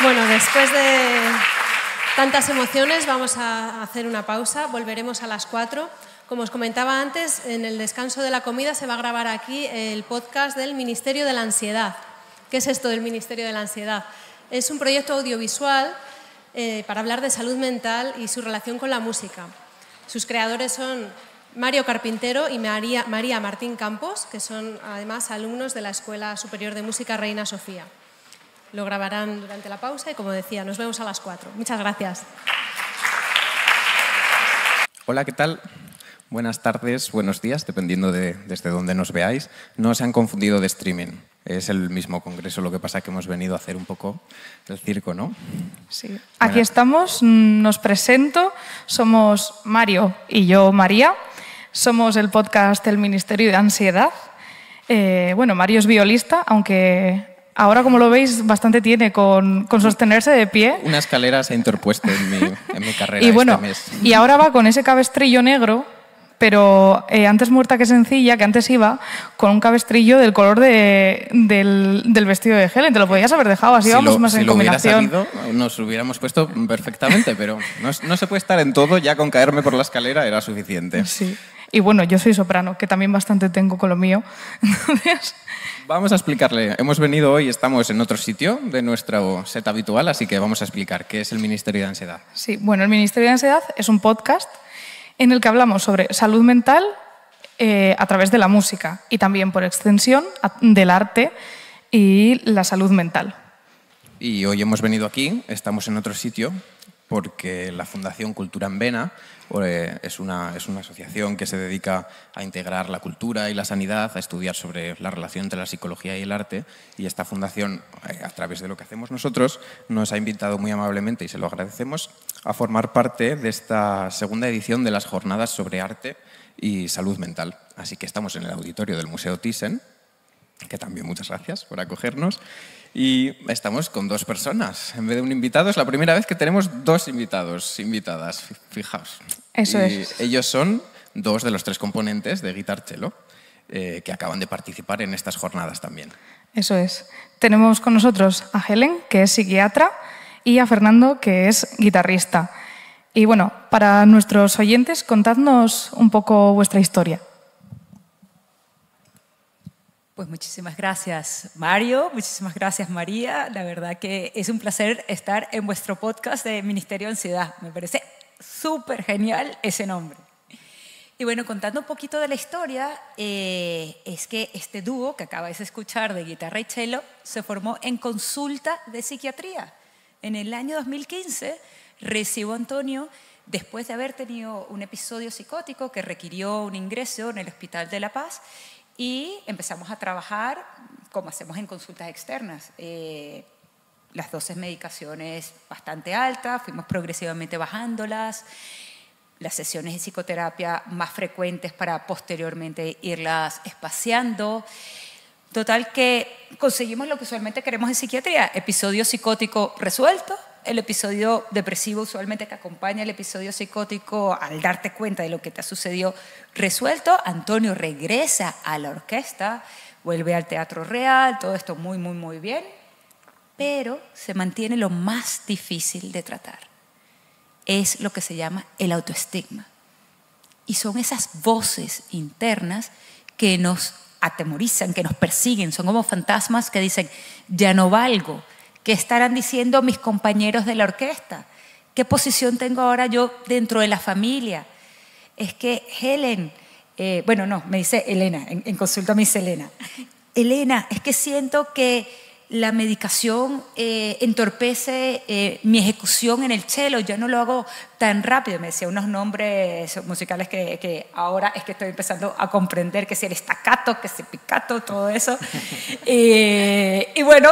Bueno, después de tantas emociones vamos a hacer una pausa, volveremos a las 4. Como os comentaba antes, en el descanso de la comida se va a grabar aquí el podcast del Ministerio de la Ansiedad. ¿Qué es esto del Ministerio de la Ansiedad? Es un proyecto audiovisual para hablar de salud mental y su relación con la música. Sus creadores son Mario Carpintero y María Martín Campos, que son además alumnos de la Escuela Superior de Música Reina Sofía. Lo grabarán durante la pausa y, como decía, nos vemos a las 4. Muchas gracias. Hola, ¿qué tal? Buenas tardes, buenos días, dependiendo de desde dónde nos veáis. No se han confundido de streaming. Es el mismo congreso, lo que pasa que hemos venido a hacer un poco el circo, ¿no? Sí. Aquí estamos, nos presento. Somos Mario y yo, María. Somos el podcast del Ministerio de Ansiedad. Bueno, Mario es violista, aunque ahora, como lo veis, bastante tiene con sostenerse de pie. Una escalera se ha interpuesto en mi carrera y bueno, este mes. Y ahora va con ese cabestrillo negro, pero antes muerta que sencilla, que antes iba con un cabestrillo del color del vestido de Helen. Te lo podías haber dejado, así vamos más en combinación. Si lo hubiera salido, nos hubiéramos puesto perfectamente, pero no se puede estar en todo, ya con caerme por la escalera era suficiente. Sí. Y bueno, yo soy soprano, que también bastante tengo con lo mío. Entonces, vamos a explicarle. Hemos venido hoy, estamos en otro sitio de nuestro set habitual, así que vamos a explicar qué es el Ministerio de Ansiedad. Sí, bueno, el Ministerio de Ansiedad es un podcast en el que hablamos sobre salud mental a través de la música y también, por extensión, del arte y la salud mental. Y hoy hemos venido aquí, estamos en otro sitio, porque la Fundación Cultura en Vena es una asociación que se dedica a integrar la cultura y la sanidad, a estudiar sobre la relación entre la psicología y el arte, y esta fundación, a través de lo que hacemos nosotros, nos ha invitado muy amablemente, y se lo agradecemos, a formar parte de esta segunda edición de las jornadas sobre arte y salud mental. Así que estamos en el auditorio del Museo Thyssen, que también muchas gracias por acogernos. Y estamos con dos personas. En vez de un invitado, es la primera vez que tenemos dos invitadas. Fijaos. Eso es. Ellos son dos de los tres componentes de Guitar Cello que acaban de participar en estas jornadas también. Eso es. Tenemos con nosotros a Helen, que es psiquiatra, y a Fernando, que es guitarrista. Y bueno, para nuestros oyentes, contadnos un poco vuestra historia. Pues muchísimas gracias, Mario. Muchísimas gracias, María. La verdad que es un placer estar en vuestro podcast de Ministerio de Ansiedad. Me parece súper genial ese nombre. Y bueno, contando un poquito de la historia, es que este dúo que acabáis de escuchar de guitarra y cello se formó en consulta de psiquiatría. En el año 2015 recibió Antonio, después de haber tenido un episodio psicótico que requirió un ingreso en el Hospital de La Paz, y empezamos a trabajar como hacemos en consultas externas. Las dosis de medicaciones bastante altas, fuimos progresivamente bajándolas, las sesiones de psicoterapia más frecuentes para posteriormente irlas espaciando. Total que conseguimos lo que usualmente queremos en psiquiatría: episodio psicótico resuelto, el episodio depresivo usualmente que acompaña el episodio psicótico, al darte cuenta de lo que te ha sucedido, resuelto. Antonio regresa a la orquesta, vuelve al Teatro Real, todo esto muy, muy, muy bien, pero se mantiene lo más difícil de tratar. Es lo que se llama el autoestigma. Y son esas voces internas que nos atemorizan, que nos persiguen, son como fantasmas que dicen, ya no valgo. ¿Qué estarán diciendo mis compañeros de la orquesta? ¿Qué posición tengo ahora yo dentro de la familia? Es que Helen, me dice Elena, en consulta me dice Elena. Elena, es que siento que la medicación entorpece mi ejecución en el cello, yo no lo hago tan rápido. Me decía unos nombres musicales que ahora es que estoy empezando a comprender, que si el staccato, que si el piccato, todo eso. Y bueno,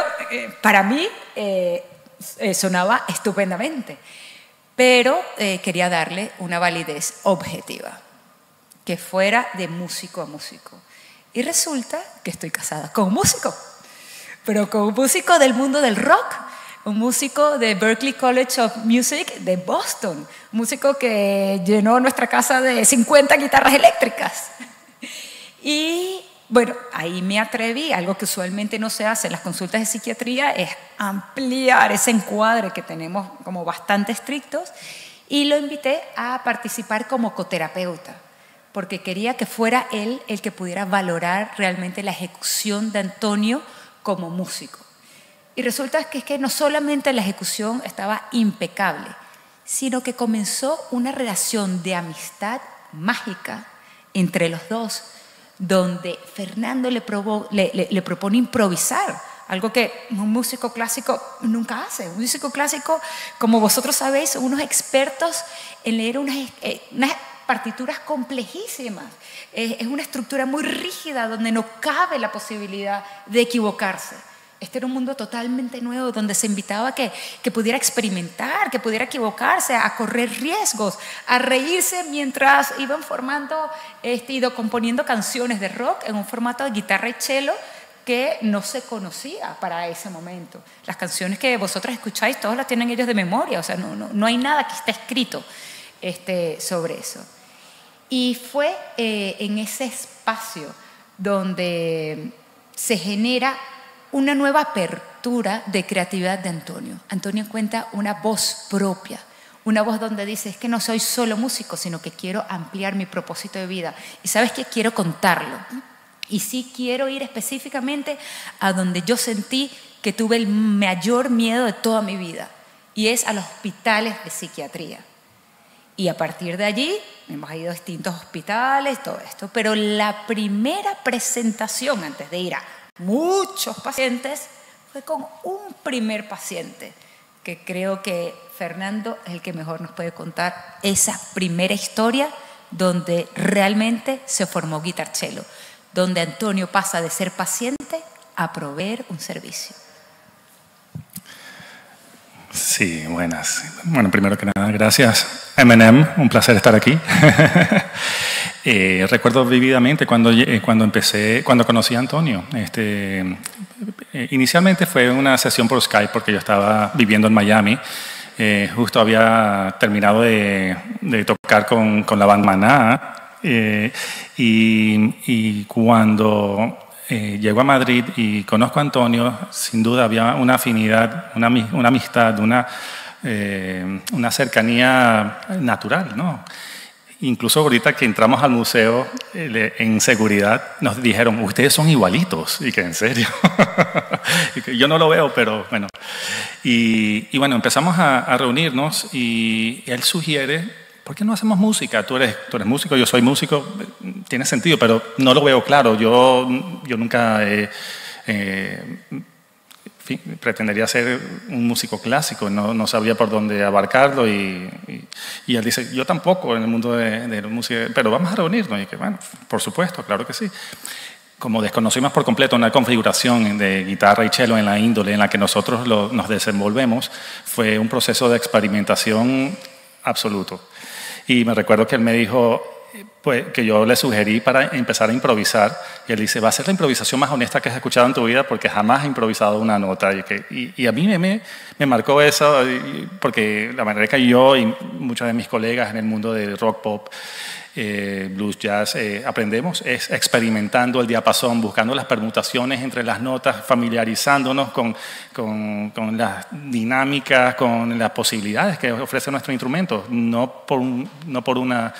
para mí sonaba estupendamente, pero quería darle una validez objetiva, que fuera de músico a músico. Y resulta que estoy casada con un músico, pero con un músico del mundo del rock, un músico de Berklee College of Music de Boston, un músico que llenó nuestra casa de 50 guitarras eléctricas. Y bueno, ahí me atreví, algo que usualmente no se hace en las consultas de psiquiatría, es ampliar ese encuadre que tenemos como bastante estrictos, y lo invité a participar como coterapeuta, porque quería que fuera él el que pudiera valorar realmente la ejecución de Antonio como músico. Y resulta que es que no solamente la ejecución estaba impecable, sino que comenzó una relación de amistad mágica entre los dos, donde Fernando le propone improvisar, algo que un músico clásico nunca hace. Un músico clásico, como vosotros sabéis, son unos expertos en leer unas partituras complejísimas. Es una estructura muy rígida donde no cabe la posibilidad de equivocarse. Este era un mundo totalmente nuevo donde se invitaba a que pudiera experimentar, que pudiera equivocarse, a correr riesgos, a reírse mientras iban formando y componiendo canciones de rock en un formato de guitarra y cello que no se conocía para ese momento. Las canciones que vosotros escucháis, todas las tienen ellos de memoria, o sea, no hay nada que esté escrito sobre eso. Y fue en ese espacio donde se genera una nueva apertura de creatividad de Antonio. Antonio cuenta una voz propia, una voz donde dice, es que no soy solo músico, sino que quiero ampliar mi propósito de vida. Y ¿sabes qué? Quiero contarlo. Y sí quiero ir específicamente a donde yo sentí que tuve el mayor miedo de toda mi vida, y es a los hospitales de psiquiatría. Y a partir de allí hemos ido a distintos hospitales, todo esto. Pero la primera presentación, antes de ir a muchos pacientes, fue con un primer paciente, que creo que Fernando es el que mejor nos puede contar esa primera historia donde realmente se formó Guitar Cello, donde Antonio pasa de ser paciente a proveer un servicio. Sí, buenas. Bueno, primero que nada, gracias M&M, un placer estar aquí. Recuerdo vividamente cuando conocí a Antonio. Inicialmente fue una sesión por Skype porque yo estaba viviendo en Miami. Justo había terminado de tocar con la banda Maná. Y cuando llego a Madrid y conozco a Antonio, sin duda había una afinidad, una amistad, una cercanía natural, ¿no? Incluso ahorita que entramos al museo en seguridad, nos dijeron, ustedes son igualitos. Y que en serio. Yo no lo veo, pero bueno. Y bueno, empezamos a reunirnos y él sugiere, ¿por qué no hacemos música? Tú eres músico, yo soy músico, tiene sentido, pero no lo veo claro. Yo nunca pretendería ser un músico clásico, no sabía por dónde abarcarlo y él dice, yo tampoco en el mundo de la música, pero vamos a reunirnos. Y que bueno, por supuesto, claro que sí. Como desconocimos por completo una configuración de guitarra y cello en la índole en la que nosotros nos desenvolvemos, fue un proceso de experimentación absoluto. Y me recuerdo que él me dijo, pues, que yo le sugerí para empezar a improvisar, y él dice, va a ser la improvisación más honesta que has escuchado en tu vida porque jamás he improvisado una nota. Y a mí me marcó eso, porque la manera que yo y muchos de mis colegas en el mundo del rock pop, blues, jazz, aprendemos es experimentando el diapasón, buscando las permutaciones entre las notas, familiarizándonos con las dinámicas, con las posibilidades que ofrece nuestro instrumento, no por una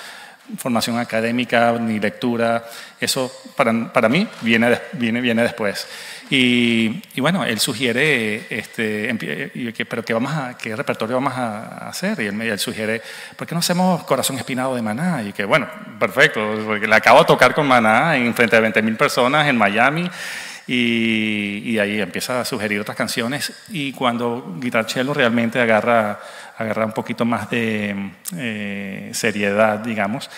formación académica ni lectura. Eso para mí viene después. Y bueno, él sugiere, pero ¿qué repertorio vamos a hacer? Y él sugiere, ¿por qué no hacemos Corazón Espinado de Maná? Y que bueno, perfecto, porque le acabo de tocar con Maná en frente a 20.000 personas en Miami. Y ahí empieza a sugerir otras canciones. Y cuando Guitar Cello realmente agarra un poquito más de seriedad, digamos,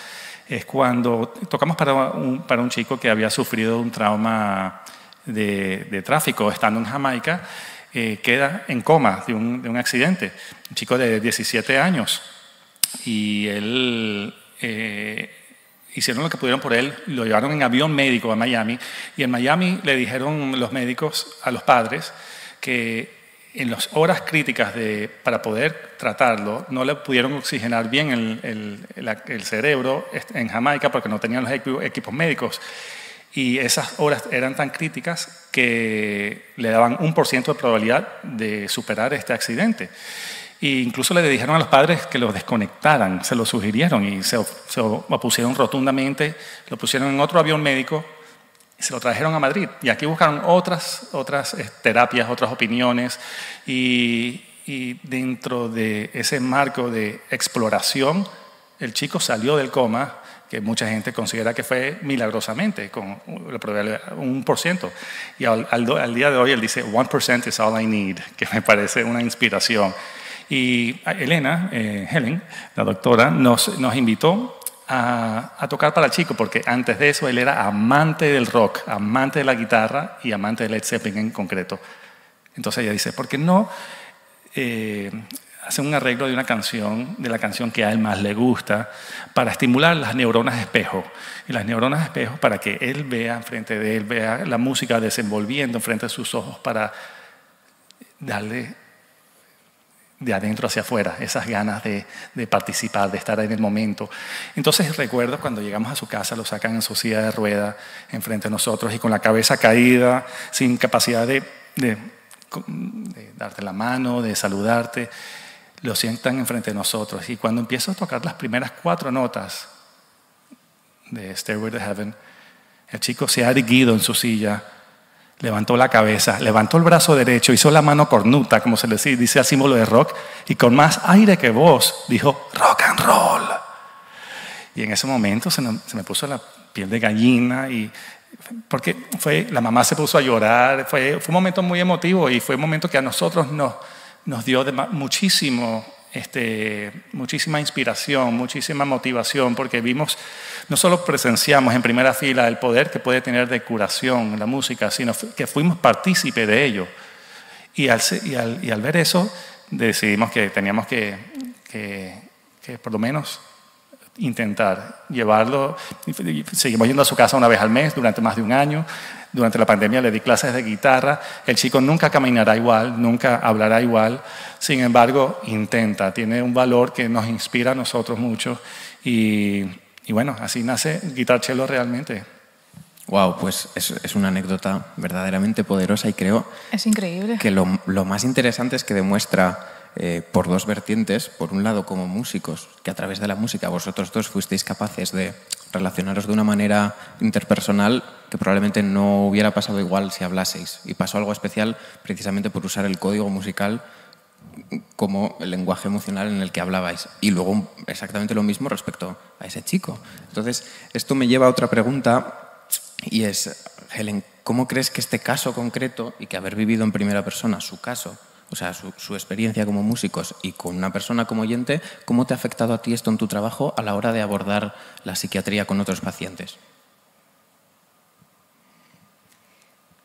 es cuando tocamos para un chico que había sufrido un trauma de tráfico estando en Jamaica, queda en coma de un accidente, un chico de 17 años. Y él... hicieron lo que pudieron por él, lo llevaron en avión médico a Miami, y en Miami le dijeron los médicos a los padres que en las horas críticas para poder tratarlo no le pudieron oxigenar bien el cerebro en Jamaica porque no tenían los equipos médicos. Y esas horas eran tan críticas que le daban 1% de probabilidad de superar este accidente. E incluso le dijeron a los padres que lo desconectaran, se lo sugirieron y se opusieron rotundamente, lo pusieron en otro avión médico y se lo trajeron a Madrid. Y aquí buscaron otras terapias, otras opiniones y dentro de ese marco de exploración, el chico salió del coma, que mucha gente considera que fue milagrosamente, con la probabilidad 1%. Y al día de hoy él dice, 1% is all I need, que me parece una inspiración. Y Helen, la doctora, nos invitó a tocar para el chico, porque antes de eso él era amante del rock, amante de la guitarra y amante de Led Zeppelin en concreto. Entonces ella dice, ¿por qué no hacer un arreglo de la canción que a él más le gusta, para estimular las neuronas espejo? Y las neuronas espejo para que él vea enfrente de él, vea la música desenvolviendo enfrente de sus ojos, para darle de adentro hacia afuera esas ganas de participar, de estar en el momento. Entonces recuerdo cuando llegamos a su casa, lo sacan en su silla de rueda enfrente de nosotros y con la cabeza caída, sin capacidad de darte la mano, de saludarte, lo sientan enfrente de nosotros. Y cuando empiezo a tocar las primeras 4 notas de Stairway to Heaven, el chico se ha erguido en su silla, levantó la cabeza, levantó el brazo derecho, hizo la mano cornuta, como se le dice al símbolo de rock, y con más aire que voz dijo, rock and roll. Y en ese momento se me puso la piel de gallina, porque la mamá se puso a llorar, fue un momento muy emotivo y fue un momento que a nosotros nos dio muchísima inspiración, muchísima motivación, porque no solo presenciamos en primera fila el poder que puede tener de curación la música, sino que fuimos partícipes de ello. Y al ver eso, decidimos que teníamos que por lo menos intentar llevarlo. Seguimos yendo a su casa una vez al mes durante más de un año. Durante la pandemia le di clases de guitarra. El chico nunca caminará igual, nunca hablará igual. Sin embargo, tiene un valor que nos inspira a nosotros mucho. Y bueno, así nace Guitar Cello realmente. Wow, pues es una anécdota verdaderamente poderosa y creo es increíble. Que lo más interesante es que demuestra por 2 vertientes. Por un lado, como músicos, que a través de la música vosotros 2 fuisteis capaces de relacionaros de una manera interpersonal que probablemente no hubiera pasado igual si hablaseis. Y pasó algo especial precisamente por usar el código musical como el lenguaje emocional en el que hablabais. Y luego exactamente lo mismo respecto a ese chico. Entonces, esto me lleva a otra pregunta y es, Helen, ¿cómo crees que este caso concreto y que haber vivido en primera persona su caso, o sea, su experiencia como músicos y con una persona como oyente, cómo te ha afectado a ti esto en tu trabajo a la hora de abordar la psiquiatría con otros pacientes?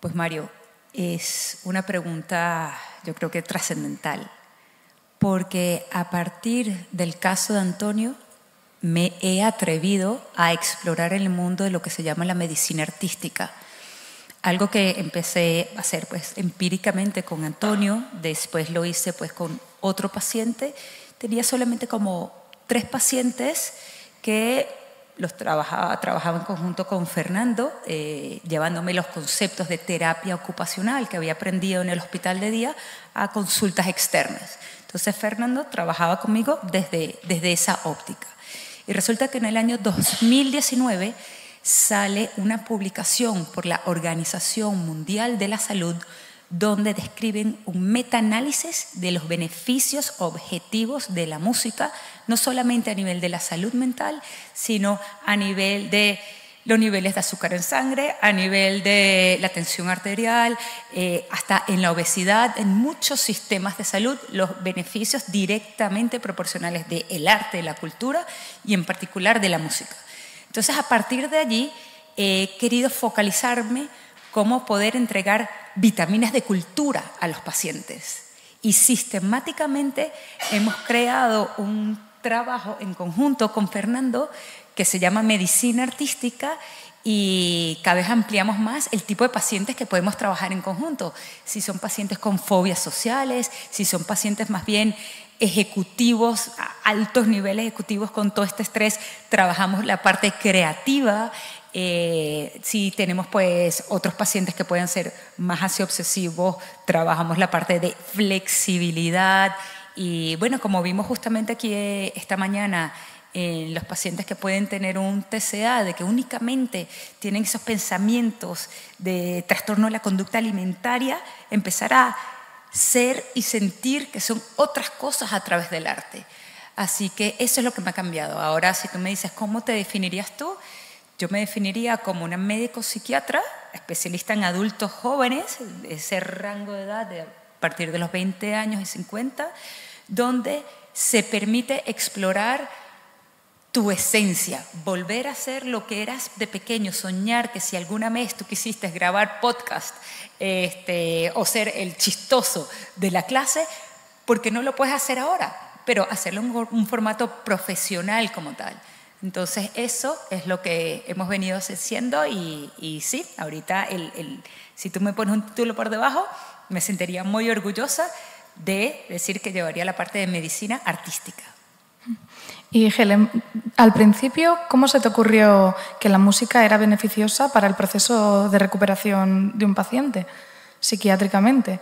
Pues Mario, es una pregunta yo creo que trascendental, porque a partir del caso de Antonio me he atrevido a explorar el mundo de lo que se llama la medicina artística. Algo que empecé a hacer pues empíricamente con Antonio, después lo hice pues con otro paciente. Tenía solamente como 3 pacientes que trabajaba en conjunto con Fernando, llevándome los conceptos de terapia ocupacional que había aprendido en el hospital de día a consultas externas. Entonces Fernando trabajaba conmigo desde esa óptica. Y resulta que en el año 2019 sale una publicación por la Organización Mundial de la Salud donde describen un metaanálisis de los beneficios objetivos de la música, no solamente a nivel de la salud mental, sino a nivel de los niveles de azúcar en sangre, a nivel de la tensión arterial, hasta en la obesidad, en muchos sistemas de salud, los beneficios directamente proporcionales del arte, de la cultura y en particular de la música. Entonces, a partir de allí, he querido focalizarme cómo poder entregar vitaminas de cultura a los pacientes. Y sistemáticamente hemos creado un trabajo en conjunto con Fernando que se llama Medicina Artística y cada vez ampliamos más el tipo de pacientes que podemos trabajar en conjunto. Si son pacientes con fobias sociales, si son pacientes más bien ejecutivos, a altos niveles ejecutivos con todo este estrés, trabajamos la parte creativa Si tenemos pues otros pacientes que pueden ser más así obsesivos, trabajamos la parte de flexibilidad. Y bueno, como vimos justamente aquí esta mañana, los pacientes que pueden tener un TCA, de que únicamente tienen esos pensamientos de trastorno de la conducta alimentaria, empezar a ser y sentir que son otras cosas a través del arte. Así que eso es lo que me ha cambiado. Ahora, si tú me dices, ¿cómo te definirías tú? Yo me definiría como una médico psiquiatra, especialista en adultos jóvenes, ese rango de edad de a partir de los 20 años y 50, donde se permite explorar tu esencia, volver a ser lo que eras de pequeño, soñar que si alguna vez tú quisiste grabar podcast o ser el chistoso de la clase, porque no lo puedes hacer ahora, pero hacerlo en un formato profesional como tal. Entonces eso es lo que hemos venido haciendo y sí, ahorita si tú me pones un título por debajo, me sentiría muy orgullosa de decir que llevaría la parte de medicina artística. Y Helen, al principio, ¿cómo se te ocurrió que la música era beneficiosa para el proceso de recuperación de un paciente psiquiátricamente?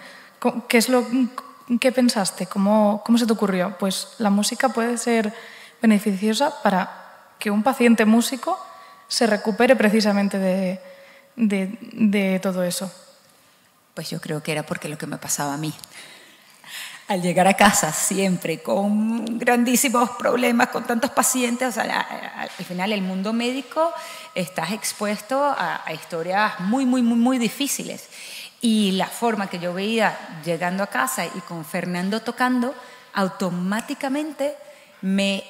¿Qué pensaste? ¿Cómo se te ocurrió? Pues la música puede ser beneficiosa para que un paciente músico se recupere precisamente de todo eso. Pues yo creo que era porque lo que me pasaba a mí. Al llegar a casa siempre con grandísimos problemas, con tantos pacientes, o sea, al final el mundo médico estás expuesto a historias muy difíciles. Y la forma que yo veía llegando a casa y con Fernando tocando, automáticamente me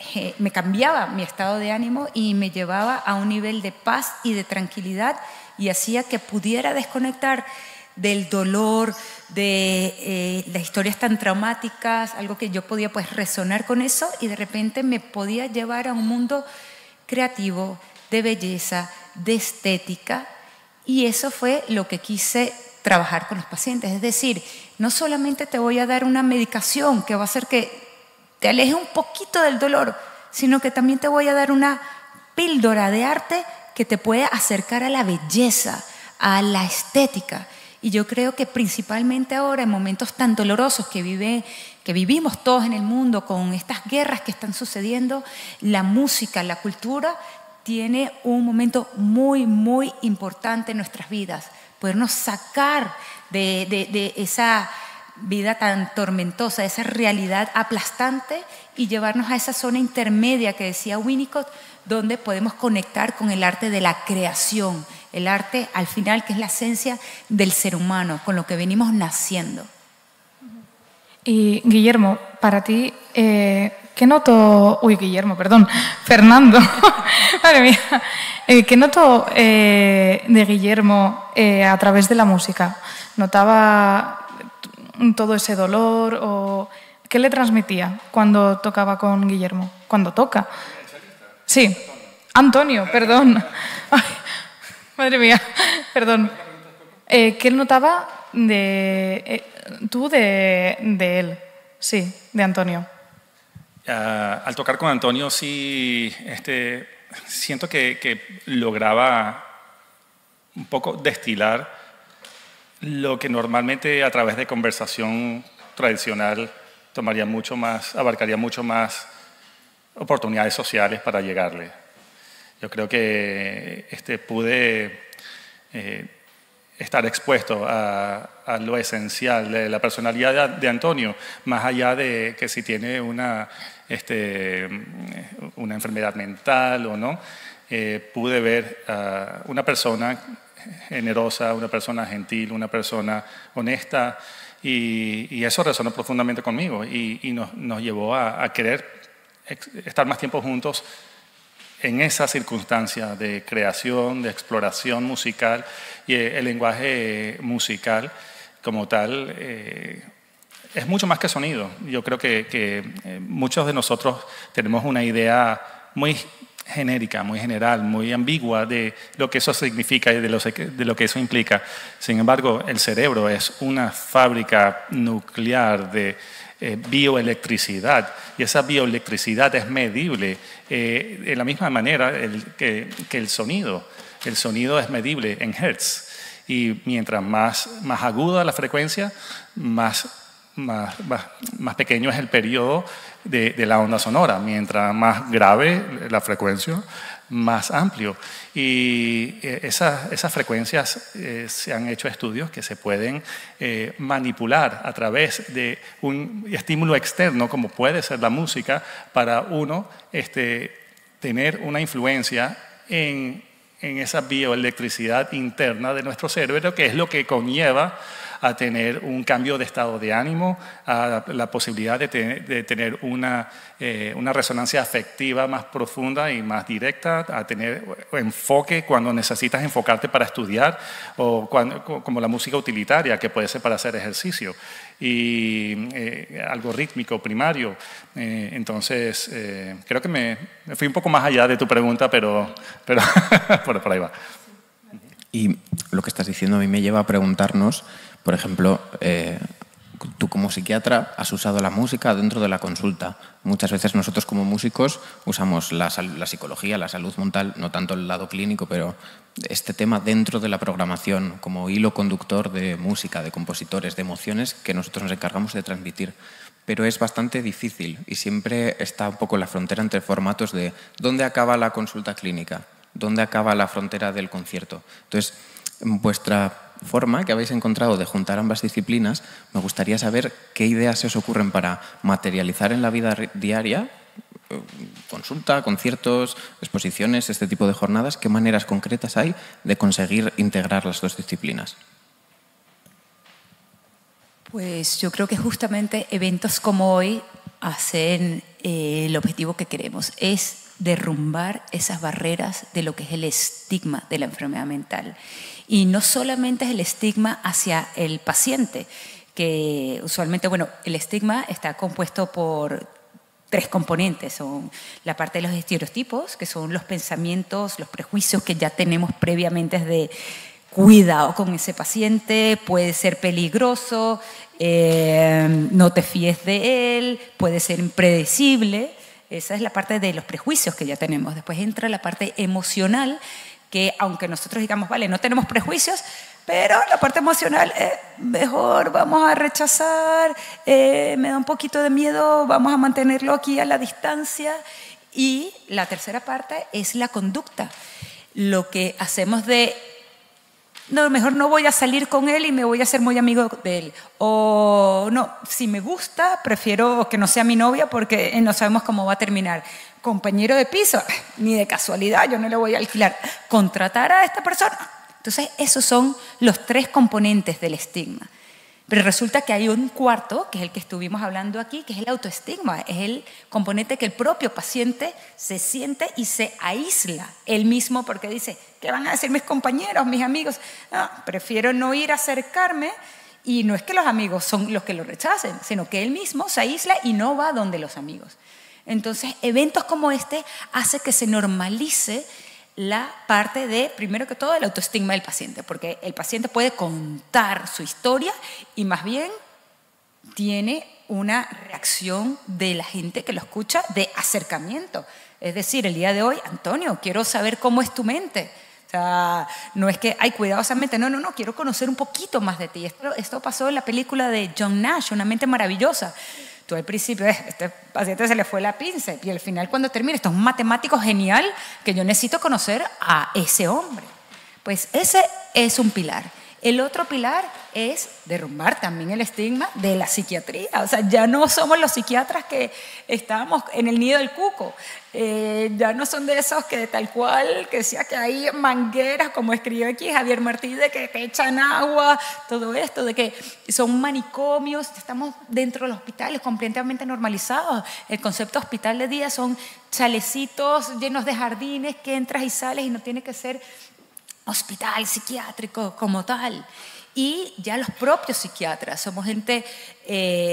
cambiaba mi estado de ánimo y me llevaba a un nivel de paz y de tranquilidad y hacía que pudiera desconectar del dolor, de las historias tan traumáticas, algo que yo podía pues resonar con eso y de repente me podía llevar a un mundo creativo, de belleza, de estética y eso fue lo que quise trabajar con los pacientes. Es decir, no solamente te voy a dar una medicación que va a hacer que te aleje un poquito del dolor, sino que también te voy a dar una píldora de arte que te puede acercar a la belleza, a la estética. Y yo creo que principalmente ahora, en momentos tan dolorosos que vivimos todos en el mundo, con estas guerras que están sucediendo, la música, la cultura, tiene un momento muy importante en nuestras vidas. Podernos sacar de esa vida tan tormentosa, esa realidad aplastante y llevarnos a esa zona intermedia que decía Winnicott, donde podemos conectar con el arte de la creación, el arte al final que es la esencia del ser humano, con lo que venimos naciendo. Y Guillermo, para ti, ¿qué notó? Fernando. Madre mía. ¿Qué notó de Guillermo a través de la música? ¿Notaba todo ese dolor o qué le transmitía cuando tocaba con Guillermo? ¿Cuando toca? Sí. Antonio, perdón. Ay, madre mía, perdón. ¿Qué notaba tú de él? Sí, de Antonio. Al tocar con Antonio sí siento que lograba un poco destilar lo que normalmente a través de conversación tradicional abarcaría mucho más oportunidades sociales para llegarle. Yo creo que pude estar expuesto a lo esencial de la personalidad de Antonio, más allá de que si tiene una enfermedad mental o no. Pude ver a una persona generosa, una persona gentil, una persona honesta y eso resonó profundamente conmigo y nos llevó a querer estar más tiempo juntos en esa circunstancia de creación, de exploración musical y el lenguaje musical como tal es mucho más que sonido. Yo creo que muchos de nosotros tenemos una idea muy genérica, muy general, muy ambigua de lo que eso significa y de lo que eso implica. Sin embargo, el cerebro es una fábrica nuclear de bioelectricidad y esa bioelectricidad es medible de la misma manera que el sonido. el sonido es medible en hertz. Y mientras más aguda la frecuencia, más pequeño es el periodo de la onda sonora. Mientras más grave la frecuencia, más amplio. Y esas frecuencias se han hecho estudios que se pueden manipular a través de un estímulo externo, como puede ser la música, para uno tener una influencia en esa bioelectricidad interna de nuestro cerebro, que es lo que conlleva a tener un cambio de estado de ánimo, a la posibilidad de tener una resonancia afectiva más profunda y más directa, a tener enfoque cuando necesitas enfocarte para estudiar, o como la música utilitaria, que puede ser para hacer ejercicio, y algo rítmico, primario. Entonces, creo que me fui un poco más allá de tu pregunta, pero por ahí va. Y lo que estás diciendo a mí me lleva a preguntarnos, por ejemplo, tú como psiquiatra has usado la música dentro de la consulta. Muchas veces nosotros como músicos usamos la psicología, la salud mental, no tanto el lado clínico, pero este tema dentro de la programación como hilo conductor de música, de compositores, de emociones que nosotros nos encargamos de transmitir. Pero es bastante difícil y siempre está un poco la frontera entre formatos de dónde acaba la consulta clínica, dónde acaba la frontera del concierto. Entonces, en vuestra forma que habéis encontrado de juntar ambas disciplinas, me gustaría saber qué ideas se os ocurren para materializar en la vida diaria, consulta, conciertos, exposiciones, este tipo de jornadas, qué maneras concretas hay de conseguir integrar las dos disciplinas. Pues yo creo que justamente eventos como hoy hacen el objetivo que queremos, es derrumbar esas barreras de lo que es el estigma de la enfermedad mental. Y no solamente es el estigma hacia el paciente, que usualmente, bueno, el estigma está compuesto por 3 componentes. Son la parte de los estereotipos, que son los pensamientos, los prejuicios que ya tenemos previamente de cuidado con ese paciente, puede ser peligroso, no te fíes de él, puede ser impredecible. Esa es la parte de los prejuicios que ya tenemos. Después entra la parte emocional, que aunque nosotros digamos, vale, no tenemos prejuicios, pero la parte emocional, mejor vamos a rechazar, me da un poquito de miedo, vamos a mantenerlo aquí a la distancia. Y la tercera parte es la conducta. Lo que hacemos de, no, mejor no voy a salir con él y me voy a hacer muy amigo de él. O no, si me gusta, prefiero que no sea mi novia porque no sabemos cómo va a terminar. Compañero de piso, ni de casualidad, yo no le voy a alquilar. Contratar a esta persona. Entonces, esos son los 3 componentes del estigma. Pero resulta que hay un cuarto, que es el que estuvimos hablando aquí, que es el autoestigma. Es el componente que el propio paciente se siente y se aísla él mismo porque dice, ¿qué van a decir mis compañeros, mis amigos? No, prefiero no ir a acercarme. Y no es que los amigos son los que lo rechacen, sino que él mismo se aísla y no va donde los amigos. Entonces, eventos como este hacen que se normalice la parte de, primero que todo, el autoestigma del paciente, porque el paciente puede contar su historia y más bien tiene una reacción de la gente que lo escucha de acercamiento. Es decir, el día de hoy, Antonio, quiero saber cómo es tu mente. O sea, no es que, ay, cuidado esa mente, no, quiero conocer un poquito más de ti. Esto pasó en la película de John Nash, Una mente maravillosa. Tú al principio, este paciente se le fue la pinza y al final cuando termina, esto es un matemático genial que yo necesito conocer a ese hombre. Pues ese es un pilar. El otro pilar es derrumbar también el estigma de la psiquiatría. O sea, ya no somos los psiquiatras que estábamos en el nido del cuco. Ya no son de esos que tal cual, que decía que hay mangueras, como escribió aquí Javier Martí, de que te echan agua, todo esto, de que son manicomios, estamos dentro de los hospitales completamente normalizados. El concepto hospital de día son chalecitos llenos de jardines que entras y sales y no tiene que ser hospital psiquiátrico como tal. Y ya los propios psiquiatras, somos gente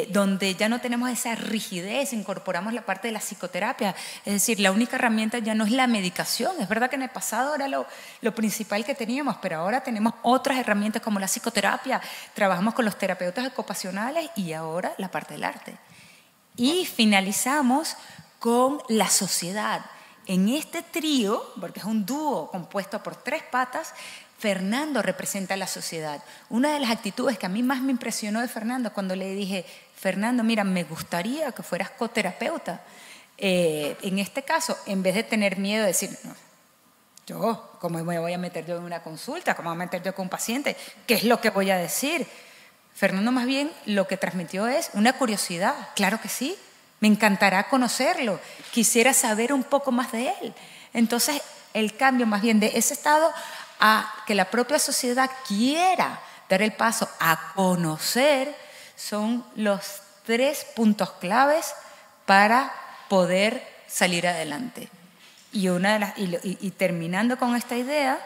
donde ya no tenemos esa rigidez, incorporamos la parte de la psicoterapia. Es decir, la única herramienta ya no es la medicación. Es verdad que en el pasado era lo principal que teníamos, pero ahora tenemos otras herramientas como la psicoterapia, trabajamos con los terapeutas ocupacionales y ahora la parte del arte. Y finalizamos con la sociedad. en este trío, porque es un dúo compuesto por 3 patas, Fernando representa a la sociedad. Una de las actitudes que a mí más me impresionó de Fernando, cuando le dije, Fernando, mira, me gustaría que fueras coterapeuta. En este caso, en vez de tener miedo de decir, no, ¿cómo me voy a meter yo en una consulta? ¿Cómo me voy a meter yo con un paciente? ¿Qué es lo que voy a decir? Fernando más bien lo que transmitió es una curiosidad. Claro que sí, me encantará conocerlo, quisiera saber un poco más de él. Entonces, el cambio más bien de ese estado a que la propia sociedad quiera dar el paso a conocer son los 3 puntos claves para poder salir adelante. Y terminando con esta idea,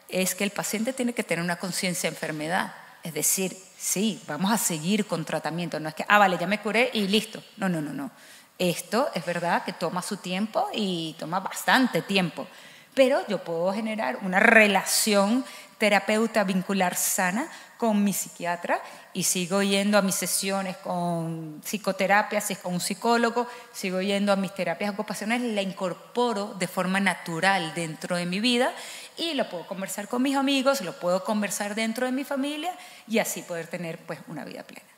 es que el paciente tiene que tener una conciencia de enfermedad. Es decir, sí, vamos a seguir con tratamiento. No es que, vale, ya me curé y listo. No. Esto es verdad que toma su tiempo y toma bastante tiempo. Pero yo puedo generar una relación terapeuta vincular sana con mi psiquiatra y sigo yendo a mis sesiones con psicoterapia, si es con un psicólogo, sigo yendo a mis terapias ocupacionales, la incorporo de forma natural dentro de mi vida y lo puedo conversar con mis amigos, lo puedo conversar dentro de mi familia y así poder tener pues, una vida plena.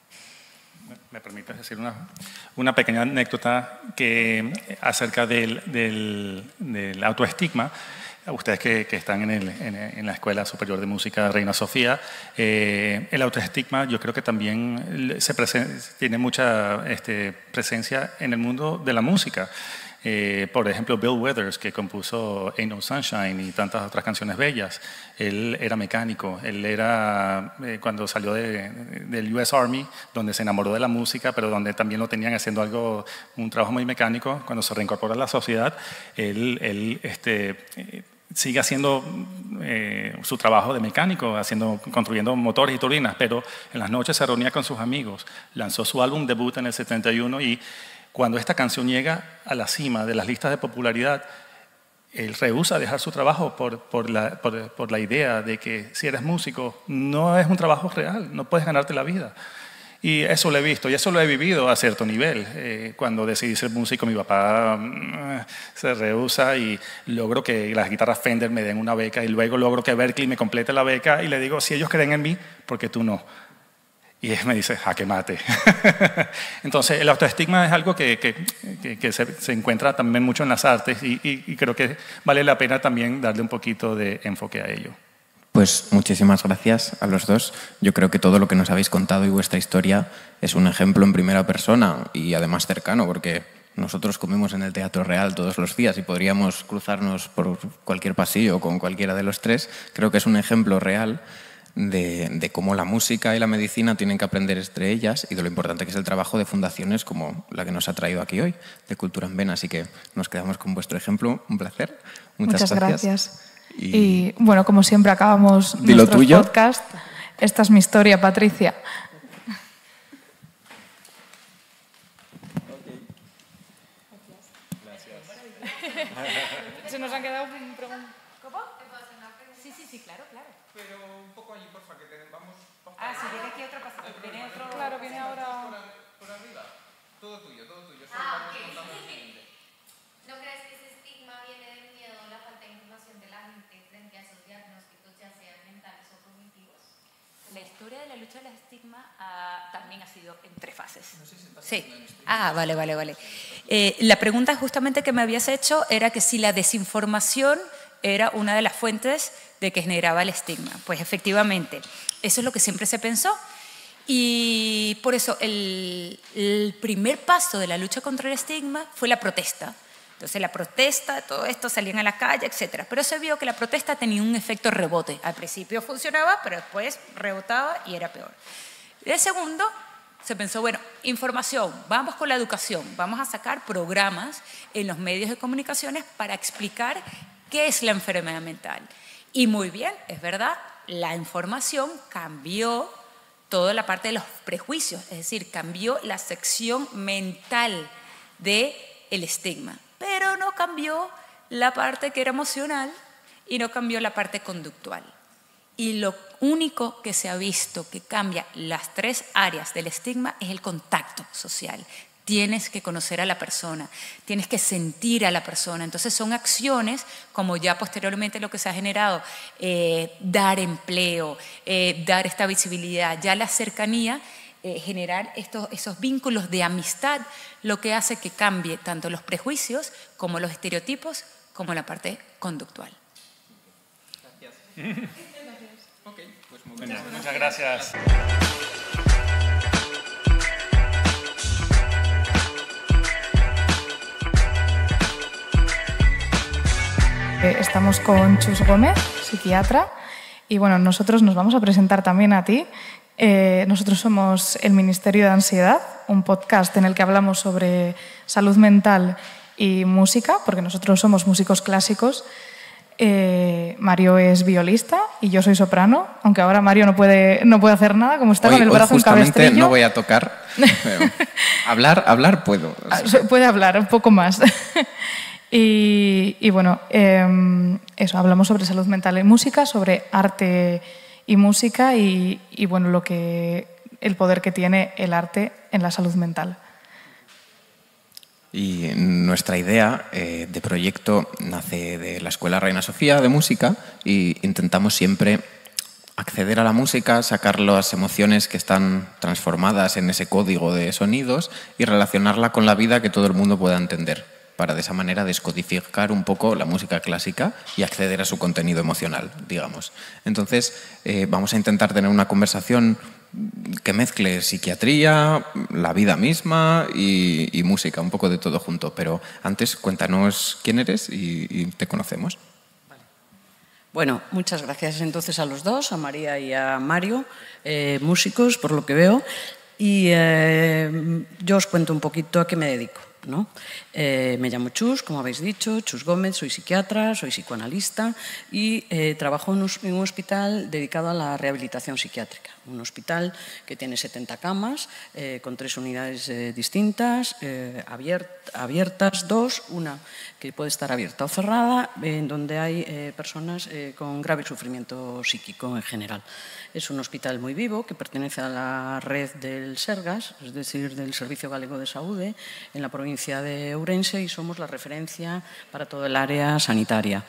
¿Me permites decir una pequeña anécdota acerca del autoestigma? Ustedes que están en la Escuela Superior de Música Reina Sofía, el autoestigma yo creo que también tiene mucha presencia en el mundo de la música. Por ejemplo, Bill Withers, que compuso Ain't No Sunshine y tantas otras canciones bellas, él era mecánico, él era, cuando salió del US Army, donde se enamoró de la música, pero donde también lo tenían haciendo un trabajo muy mecánico, cuando se reincorpora a la sociedad, él sigue haciendo su trabajo de mecánico, construyendo motores y turbinas, pero en las noches se reunía con sus amigos, lanzó su álbum debut en el 71 y cuando esta canción llega a la cima de las listas de popularidad, él rehúsa dejar su trabajo por la idea de que si eres músico no es un trabajo real, no puedes ganarte la vida. Y eso lo he visto y eso lo he vivido a cierto nivel. Cuando decidí ser músico, mi papá se rehúsa y logro que las guitarras Fender me den una beca y luego logro que Berklee me complete la beca y le digo, si ellos creen en mí, ¿por qué tú no? Y él me dice, jaque mate. Entonces, el autoestigma es algo que se encuentra también mucho en las artes y creo que vale la pena también darle un poquito de enfoque a ello. Pues muchísimas gracias a los dos. Yo creo que todo lo que nos habéis contado y vuestra historia es un ejemplo en primera persona y además cercano, porque nosotros comemos en el Teatro Real todos los días y podríamos cruzarnos por cualquier pasillo con cualquiera de los 3. Creo que es un ejemplo real de cómo la música y la medicina tienen que aprender entre ellas y de lo importante que es el trabajo de fundaciones como la que nos ha traído aquí hoy, de Cultura en Vena. Así que nos quedamos con vuestro ejemplo. Un placer. Muchas gracias. Y bueno, como siempre acabamos nuestro podcast. Esta es mi historia, Patricia. Se nos han quedado preguntas. ¿Cómo? Sí, claro. Pero un poco allí, porfa, que vamos... Si viene aquí otro paciente, viene otro... Claro, viene ahora... Por arriba. Todo tuyo. ¿No crees que ese estigma viene del miedo o la falta de información de la gente frente a esos diagnósticos, ya sean mentales o cognitivos? La historia de la lucha del estigma también ha sido en 3 fases. Sí. Vale. La pregunta justamente que me habías hecho era que si la desinformación era una de las fuentes de que generaba el estigma. Pues efectivamente, eso es lo que siempre se pensó. Y por eso el primer paso de la lucha contra el estigma fue la protesta. Entonces la protesta, todo esto, salían a la calle, etc. Pero se vio que la protesta tenía un efecto rebote. Al principio funcionaba, pero después rebotaba y era peor. Y el segundo, se pensó, bueno, información, vamos con la educación, vamos a sacar programas en los medios de comunicaciones para explicar qué es la enfermedad mental. Y muy bien, es verdad, la información cambió toda la parte de los prejuicios, es decir, cambió la sección mental del estigma, pero no cambió la parte que era emocional y no cambió la parte conductual. Y lo único que se ha visto que cambia las 3 áreas del estigma es el contacto social. tienes que conocer a la persona, tienes que sentir a la persona. Entonces son acciones, como ya posteriormente lo que se ha generado, dar empleo, dar esta visibilidad, ya la cercanía, generar esos vínculos de amistad, lo que hace que cambie tanto los prejuicios como los estereotipos, como la parte conductual. Gracias. Okay, pues muchas gracias. Estamos con Chus Gómez, psiquiatra, y bueno, nosotros nos vamos a presentar también a ti. Nosotros somos el Ministerio de Ansiedad, un podcast en el que hablamos sobre salud mental y música, porque nosotros somos músicos clásicos. Mario es violista y yo soy soprano, aunque ahora Mario no puede hacer nada, como está con el brazo en cabestrillo. Justamente no voy a tocar, pero hablar puedo. Puede hablar un poco más. Y bueno, eso, hablamos sobre salud mental y música, sobre arte y música y bueno, el poder que tiene el arte en la salud mental. Y nuestra idea de proyecto nace de la Escuela Reina Sofía de Música y intentamos siempre acceder a la música, sacar las emociones que están transformadas en ese código de sonidos y relacionarla con la vida que todo el mundo pueda entender, para de esa manera descodificar un poco la música clásica y acceder a su contenido emocional, digamos. Entonces, vamos a intentar tener una conversación que mezcle psiquiatría, la vida misma y música, un poco de todo junto. Pero antes, cuéntanos quién eres y te conocemos. Bueno, muchas gracias entonces a los dos, a María y a Mario, músicos, por lo que veo. Y yo os cuento un poquito a qué me dedico, ¿no? Me llamo Chus, como habéis dicho, Chus Gómez, soy psiquiatra, soy psicoanalista y trabajo en un hospital dedicado a la rehabilitación psiquiátrica. Un hospital que tiene 70 camas, con 3 unidades distintas, abiertas, 2, una que puede estar abierta o cerrada, en donde hay personas con grave sufrimiento psíquico en general. Es un hospital muy vivo que pertenece a la red del Sergas, es decir, del Servicio Galego de Saúde, en la provincia de Ourense, y somos la referencia para todo el área sanitaria.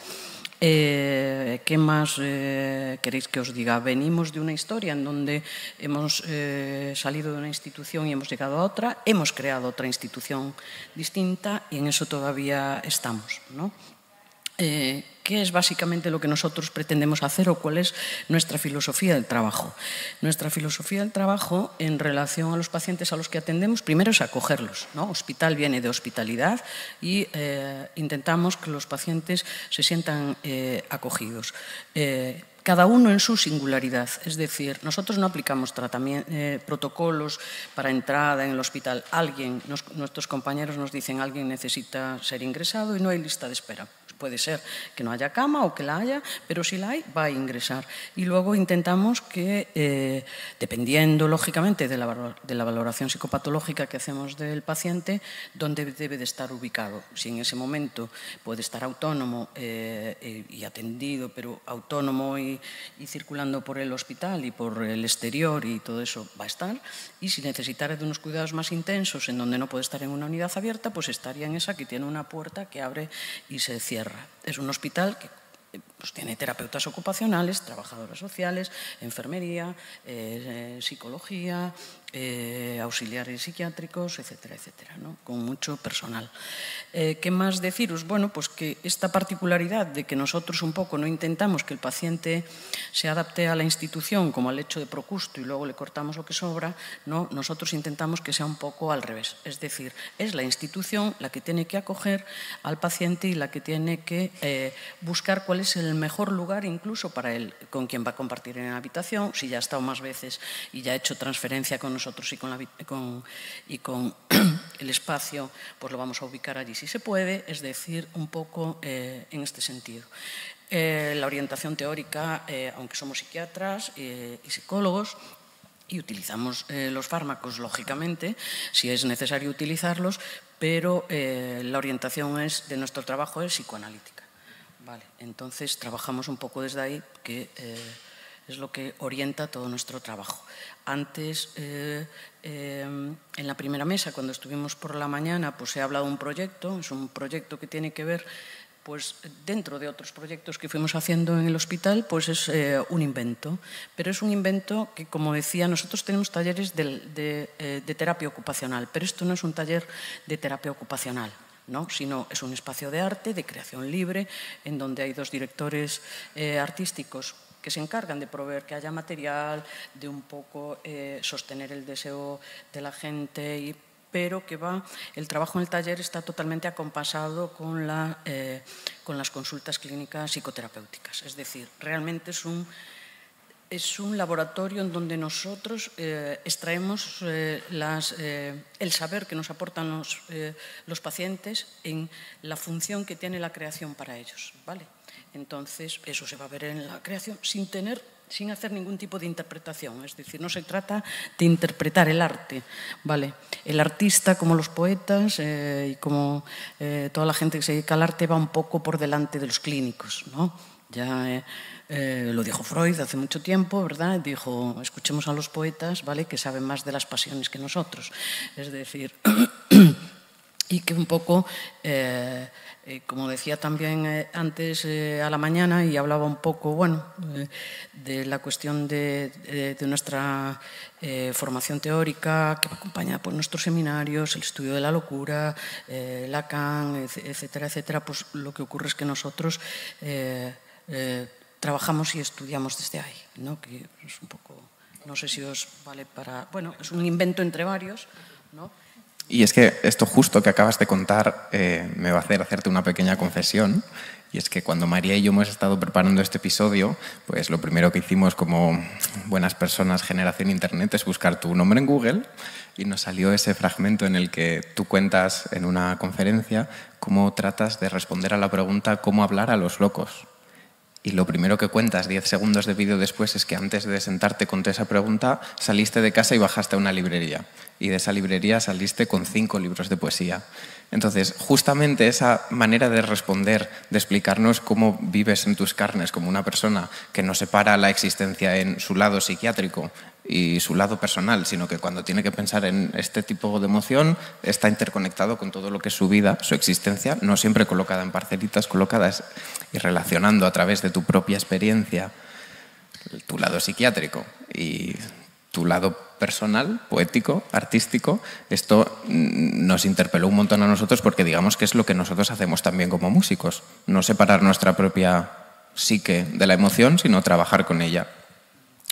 ¿Qué más queréis que os diga? Venimos de una historia en donde hemos salido de una institución y hemos llegado a otra, hemos creado otra institución distinta y en eso todavía estamos, ¿no? ¿Qué es básicamente lo que nosotros pretendemos hacer o cuál es nuestra filosofía del trabajo? Nuestra filosofía del trabajo en relación a los pacientes a los que atendemos, primero es acogerlos, ¿no? Hospital viene de hospitalidad y intentamos que los pacientes se sientan acogidos. Cada uno en su singularidad, es decir, nosotros no aplicamos protocolos para entrada en el hospital. Nuestros compañeros nos dicen alguien necesita ser ingresado y no hay lista de espera. Puede ser que no haya cama o que la haya, pero si la hay, va a ingresar. Y luego intentamos que, dependiendo lógicamente de la valoración psicopatológica que hacemos del paciente, dónde debe de estar ubicado. Si en ese momento puede estar autónomo y atendido, pero autónomo y circulando por el hospital y por el exterior y todo eso va a estar. Y si necesitara de unos cuidados más intensos en donde no puede estar en una unidad abierta, pues estaría en esa que tiene una puerta que abre y se cierra. Es un hospital que pues tiene terapeutas ocupacionales, trabajadoras sociales, enfermería, psicología, auxiliares psiquiátricos, etcétera, etcétera, ¿no? Con mucho personal. ¿Qué más deciros? Bueno, pues que esta particularidad de que nosotros un poco no intentamos que el paciente se adapte a la institución como al lecho de Procusto y luego le cortamos lo que sobra, ¿no? Nosotros intentamos que sea un poco al revés. Es decir, es la institución la que tiene que acoger al paciente y la que tiene que buscar cuál es el mejor lugar incluso para él, con quien va a compartir en la habitación, si ya ha estado más veces y ya ha hecho transferencia con nosotros y con el espacio, pues lo vamos a ubicar allí si se puede, es decir, un poco en este sentido. La orientación teórica, aunque somos psiquiatras y psicólogos, y utilizamos los fármacos, lógicamente, si es necesario utilizarlos, pero la orientación de nuestro trabajo es psicoanalítica. Vale, entonces trabajamos un poco desde ahí, que es lo que orienta todo nuestro trabajo. Antes, en la primera mesa, cuando estuvimos por la mañana, pues se ha hablado de un proyecto, es un proyecto que tiene que ver, pues dentro de otros proyectos que fuimos haciendo en el hospital, pues es un invento. Pero es un invento que, como decía, nosotros tenemos talleres de terapia ocupacional, pero esto no es un taller de terapia ocupacional, ¿no? Sino es un espacio de arte, de creación libre, en donde hay 2 directores artísticos que se encargan de proveer que haya material, de un poco sostener el deseo de la gente, pero que el trabajo en el taller está totalmente acompasado con las consultas clínicas psicoterapéuticas. Es decir, realmente es un laboratorio en donde nosotros extraemos el saber que nos aportan los pacientes en la función que tiene la creación para ellos, ¿vale? Entonces, eso se va a ver en la creación sin hacer ningún tipo de interpretación. Es decir, no se trata de interpretar el arte, ¿vale? El artista, como los poetas y como toda la gente que se dedica al arte, va un poco por delante de los clínicos, ¿no? Ya lo dijo Freud hace mucho tiempo, ¿verdad? Dijo, escuchemos a los poetas, ¿vale? Que saben más de las pasiones que nosotros. Es decir, y que un poco, como decía también antes a la mañana, y hablaba un poco, bueno, de la cuestión de nuestra formación teórica, que acompaña pues, nuestros seminarios, el estudio de la locura, Lacan, etcétera, etcétera, pues lo que ocurre es que nosotros trabajamos y estudiamos desde ahí, ¿no? Que es un poco, no sé si os vale para, bueno, es un invento entre varios, ¿no? Y es que esto justo que acabas de contar me va a hacer hacerte una pequeña confesión. Y es que cuando María y yo hemos estado preparando este episodio, pues lo primero que hicimos como buenas personas generación Internet es buscar tu nombre en Google y nos salió ese fragmento en el que tú cuentas en una conferencia cómo tratas de responder a la pregunta ¿cómo hablar a los locos? Y lo primero que cuentas 10 segundos de vídeo después es que antes de sentarte con esa pregunta saliste de casa y bajaste a una librería. Y de esa librería saliste con 5 libros de poesía. Entonces, justamente esa manera de responder, de explicarnos cómo vives en tus carnes como una persona que no separa la existencia en su lado psiquiátrico y su lado personal, sino que cuando tiene que pensar en este tipo de emoción está interconectado con todo lo que es su vida, su existencia, no siempre colocada en parcelitas, colocadas y relacionando a través de tu propia experiencia tu lado psiquiátrico y tu lado personal, poético, artístico. Esto nos interpeló un montón a nosotros porque digamos que es lo que nosotros hacemos también como músicos, no separar nuestra propia psique de la emoción, sino trabajar con ella.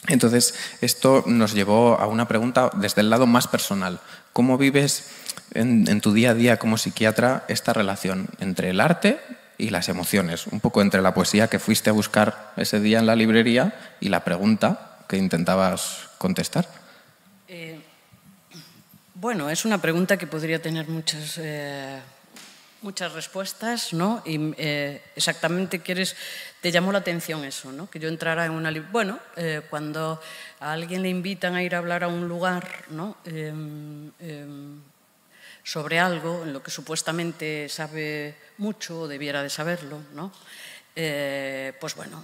Entonces, esto nos llevó a una pregunta desde el lado más personal. ¿Cómo vives en tu día a día como psiquiatra esta relación entre el arte y las emociones? Un poco entre la poesía que fuiste a buscar ese día en la librería y la pregunta que intentabas contestar. Bueno, es una pregunta que podría tener muchas respuestas, ¿no? Y exactamente te llamó la atención eso, ¿no? Que yo entrara en una... Bueno, cuando a alguien le invitan a ir a hablar a un lugar, ¿no? Sobre algo en lo que supuestamente sabe mucho o debiera de saberlo, ¿no? Pues bueno,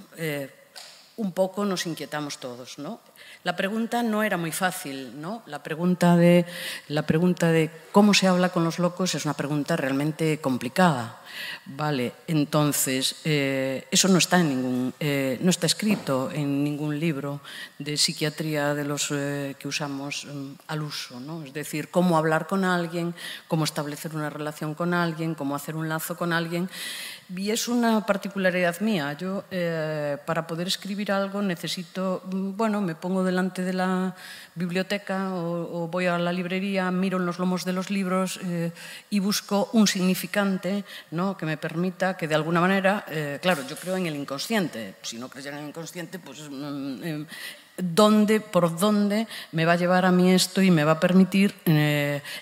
un poco nos inquietamos todos, ¿no? La pregunta no era muy fácil, ¿no? La pregunta de cómo se habla con los locos es una pregunta realmente complicada, ¿vale? Entonces, eso no está no está escrito en ningún libro de psiquiatría de los que usamos al uso, ¿no? Es decir, cómo hablar con alguien, cómo establecer una relación con alguien, cómo hacer un lazo con alguien. Y es una particularidad mía. Yo, para poder escribir algo, necesito, bueno, me pongo delante de la biblioteca o voy a la librería, miro en los lomos de los libros y busco un significante, ¿no? Que me permita que de alguna manera, claro, yo creo en el inconsciente. Si no creyera en el inconsciente, pues... por dónde me va a llevar a mí esto y me va a permitir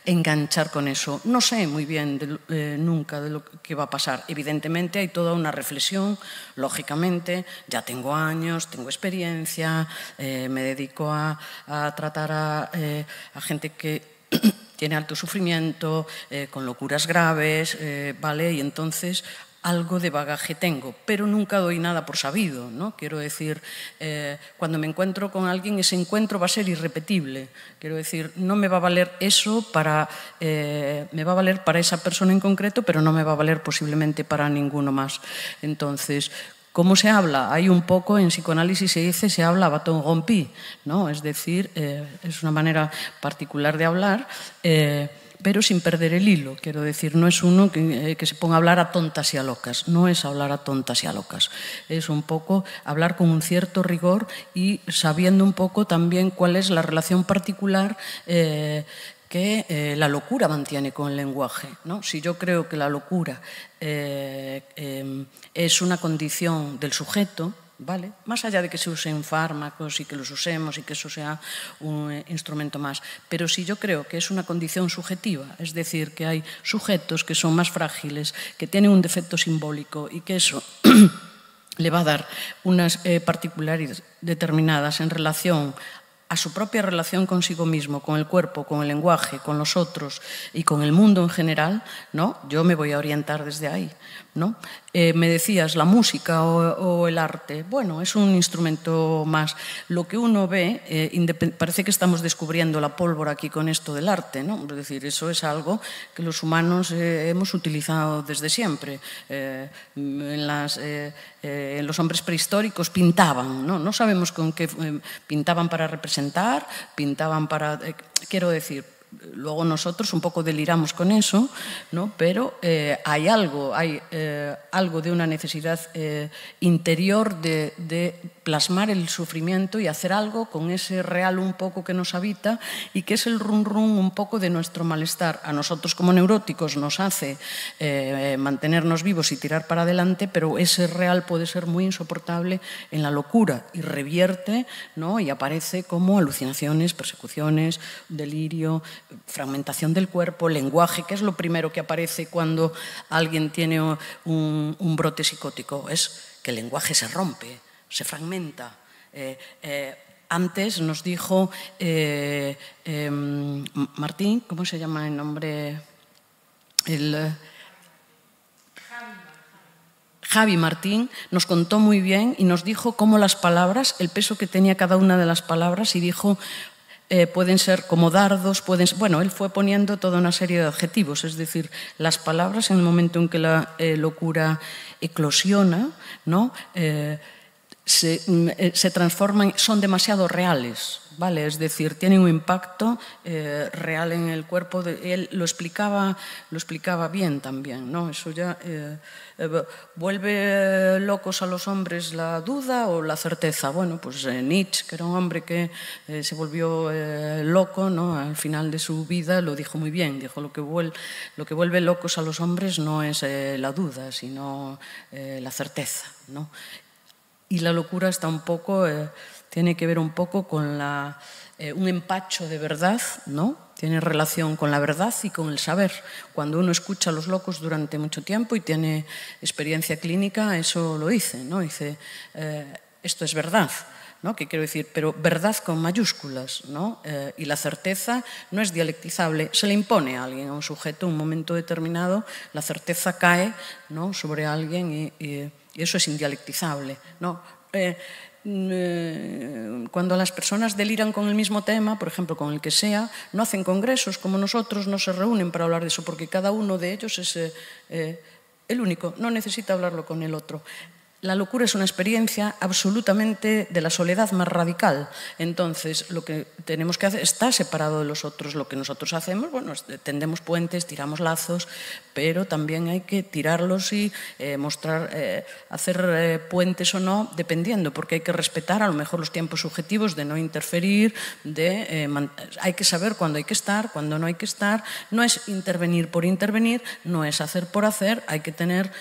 enganchar con eso. No sé muy bien nunca de lo que va a pasar. Evidentemente hay toda una reflexión, lógicamente, ya tengo años, tengo experiencia, me dedico a tratar a gente que tiene alto sufrimiento, con locuras graves, ¿vale? Y entonces algo de bagaje tengo, pero nunca doy nada por sabido, ¿no? Quiero decir, cuando me encuentro con alguien, ese encuentro va a ser irrepetible. Quiero decir, no me va a valer eso para... me va a valer para esa persona en concreto, pero no me va a valer posiblemente para ninguno más. Entonces, ¿cómo se habla? Hay un poco, en psicoanálisis se habla a bâton rompu, ¿no? Es decir, es una manera particular de hablar, pero sin perder el hilo. Quiero decir, no es uno que se ponga a hablar a tontas y a locas, no es hablar a tontas y a locas, es un poco hablar con un cierto rigor y sabiendo un poco también cuál es la relación particular que la locura mantiene con el lenguaje, ¿no? Si yo creo que la locura es una condición del sujeto, ¿vale? Más allá de que se usen fármacos y que los usemos y que eso sea un instrumento más, pero si yo creo que es una condición subjetiva, es decir, que hay sujetos que son más frágiles, que tienen un defecto simbólico y que eso le va a dar unas particularidades determinadas en relación a su propia relación consigo mismo, con el cuerpo, con el lenguaje, con los otros y con el mundo en general, ¿no? Yo me voy a orientar desde ahí, ¿no? Me decías, la música o el arte, bueno, es un instrumento más. Lo que uno ve, parece que estamos descubriendo la pólvora aquí con esto del arte, ¿no? Es decir, eso es algo que los humanos hemos utilizado desde siempre. En los hombres prehistóricos pintaban, ¿no? No sabemos con qué pintaban para representar, pintaban para... quiero decir, luego nosotros un poco deliramos con eso, ¿no? Pero hay algo de una necesidad interior de plasmar el sufrimiento y hacer algo con ese real un poco que nos habita y que es el rum rum un poco de nuestro malestar. A nosotros como neuróticos nos hace mantenernos vivos y tirar para adelante, pero ese real puede ser muy insoportable en la locura y revierte, ¿no? Y aparece como alucinaciones, persecuciones, delirio, fragmentación del cuerpo, lenguaje, que es lo primero que aparece cuando alguien tiene un brote psicótico, es que el lenguaje se rompe, se fragmenta. Antes nos dijo Martín, ¿cómo se llama el nombre? Javi Martín nos contó muy bien y nos dijo cómo las palabras, el peso que tenía cada una de las palabras, y dijo... pueden ser como dardos, bueno, él fue poniendo toda una serie de adjetivos, es decir, las palabras en el momento en que la locura eclosiona, ¿no? Se transforman, son demasiado reales, ¿vale? Es decir, tienen un impacto real en el cuerpo. Él lo explicaba bien también, ¿no? Eso ya vuelve locos a los hombres la duda o la certeza. Bueno, pues Nietzsche, que era un hombre que se volvió loco, ¿no? Al final de su vida lo dijo muy bien, dijo lo que vuelve locos a los hombres no es la duda, sino la certeza, ¿no? Y la locura está un poco, tiene que ver un poco con un empacho de verdad, ¿no? Tiene relación con la verdad y con el saber. Cuando uno escucha a los locos durante mucho tiempo y tiene experiencia clínica, eso lo dice, ¿no? Dice, esto es verdad, ¿no? ¿Qué quiero decir? Pero verdad con mayúsculas, ¿no? Y la certeza no es dialectizable, se le impone a alguien, a un sujeto, en un momento determinado, la certeza cae, ¿no? Sobre alguien y eso es indialectizable, ¿no? Cuando las personas deliran con el mismo tema, por ejemplo, con el que sea, no hacen congresos como nosotros, no se reúnen para hablar de eso, porque cada uno de ellos es el único, no necesita hablarlo con el otro. La locura es una experiencia absolutamente de la soledad más radical. Entonces, lo que tenemos que hacer está separado de los otros. Lo que nosotros hacemos, bueno, tendemos puentes, tiramos lazos, pero también hay que tirarlos y mostrar, hacer puentes o no, dependiendo, porque hay que respetar a lo mejor los tiempos subjetivos de no interferir, hay que saber cuándo hay que estar, cuándo no hay que estar. No es intervenir por intervenir, no es hacer por hacer, hay que tener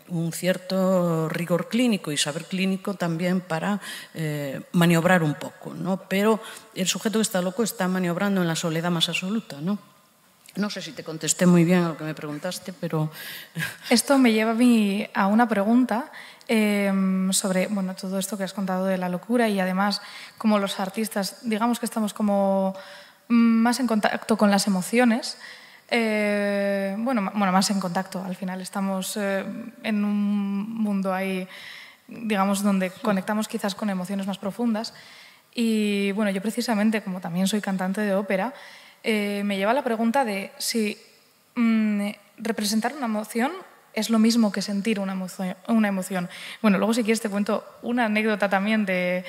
un cierto rigor clínico y saber clínico también para maniobrar un poco, ¿no? Pero el sujeto que está loco está maniobrando en la soledad más absoluta, ¿no? No sé si te contesté muy bien a lo que me preguntaste, pero... Esto me lleva a mí a una pregunta sobre bueno, todo esto que has contado de la locura y además como los artistas, digamos que estamos como más en contacto con las emociones. Bueno, más en contacto. Al final estamos en un mundo ahí, digamos, donde conectamos quizás con emociones más profundas. Y bueno, yo precisamente, como también soy cantante de ópera, me lleva a la pregunta de si representar una emoción es lo mismo que sentir una emoción. Bueno, luego si quieres te cuento una anécdota también del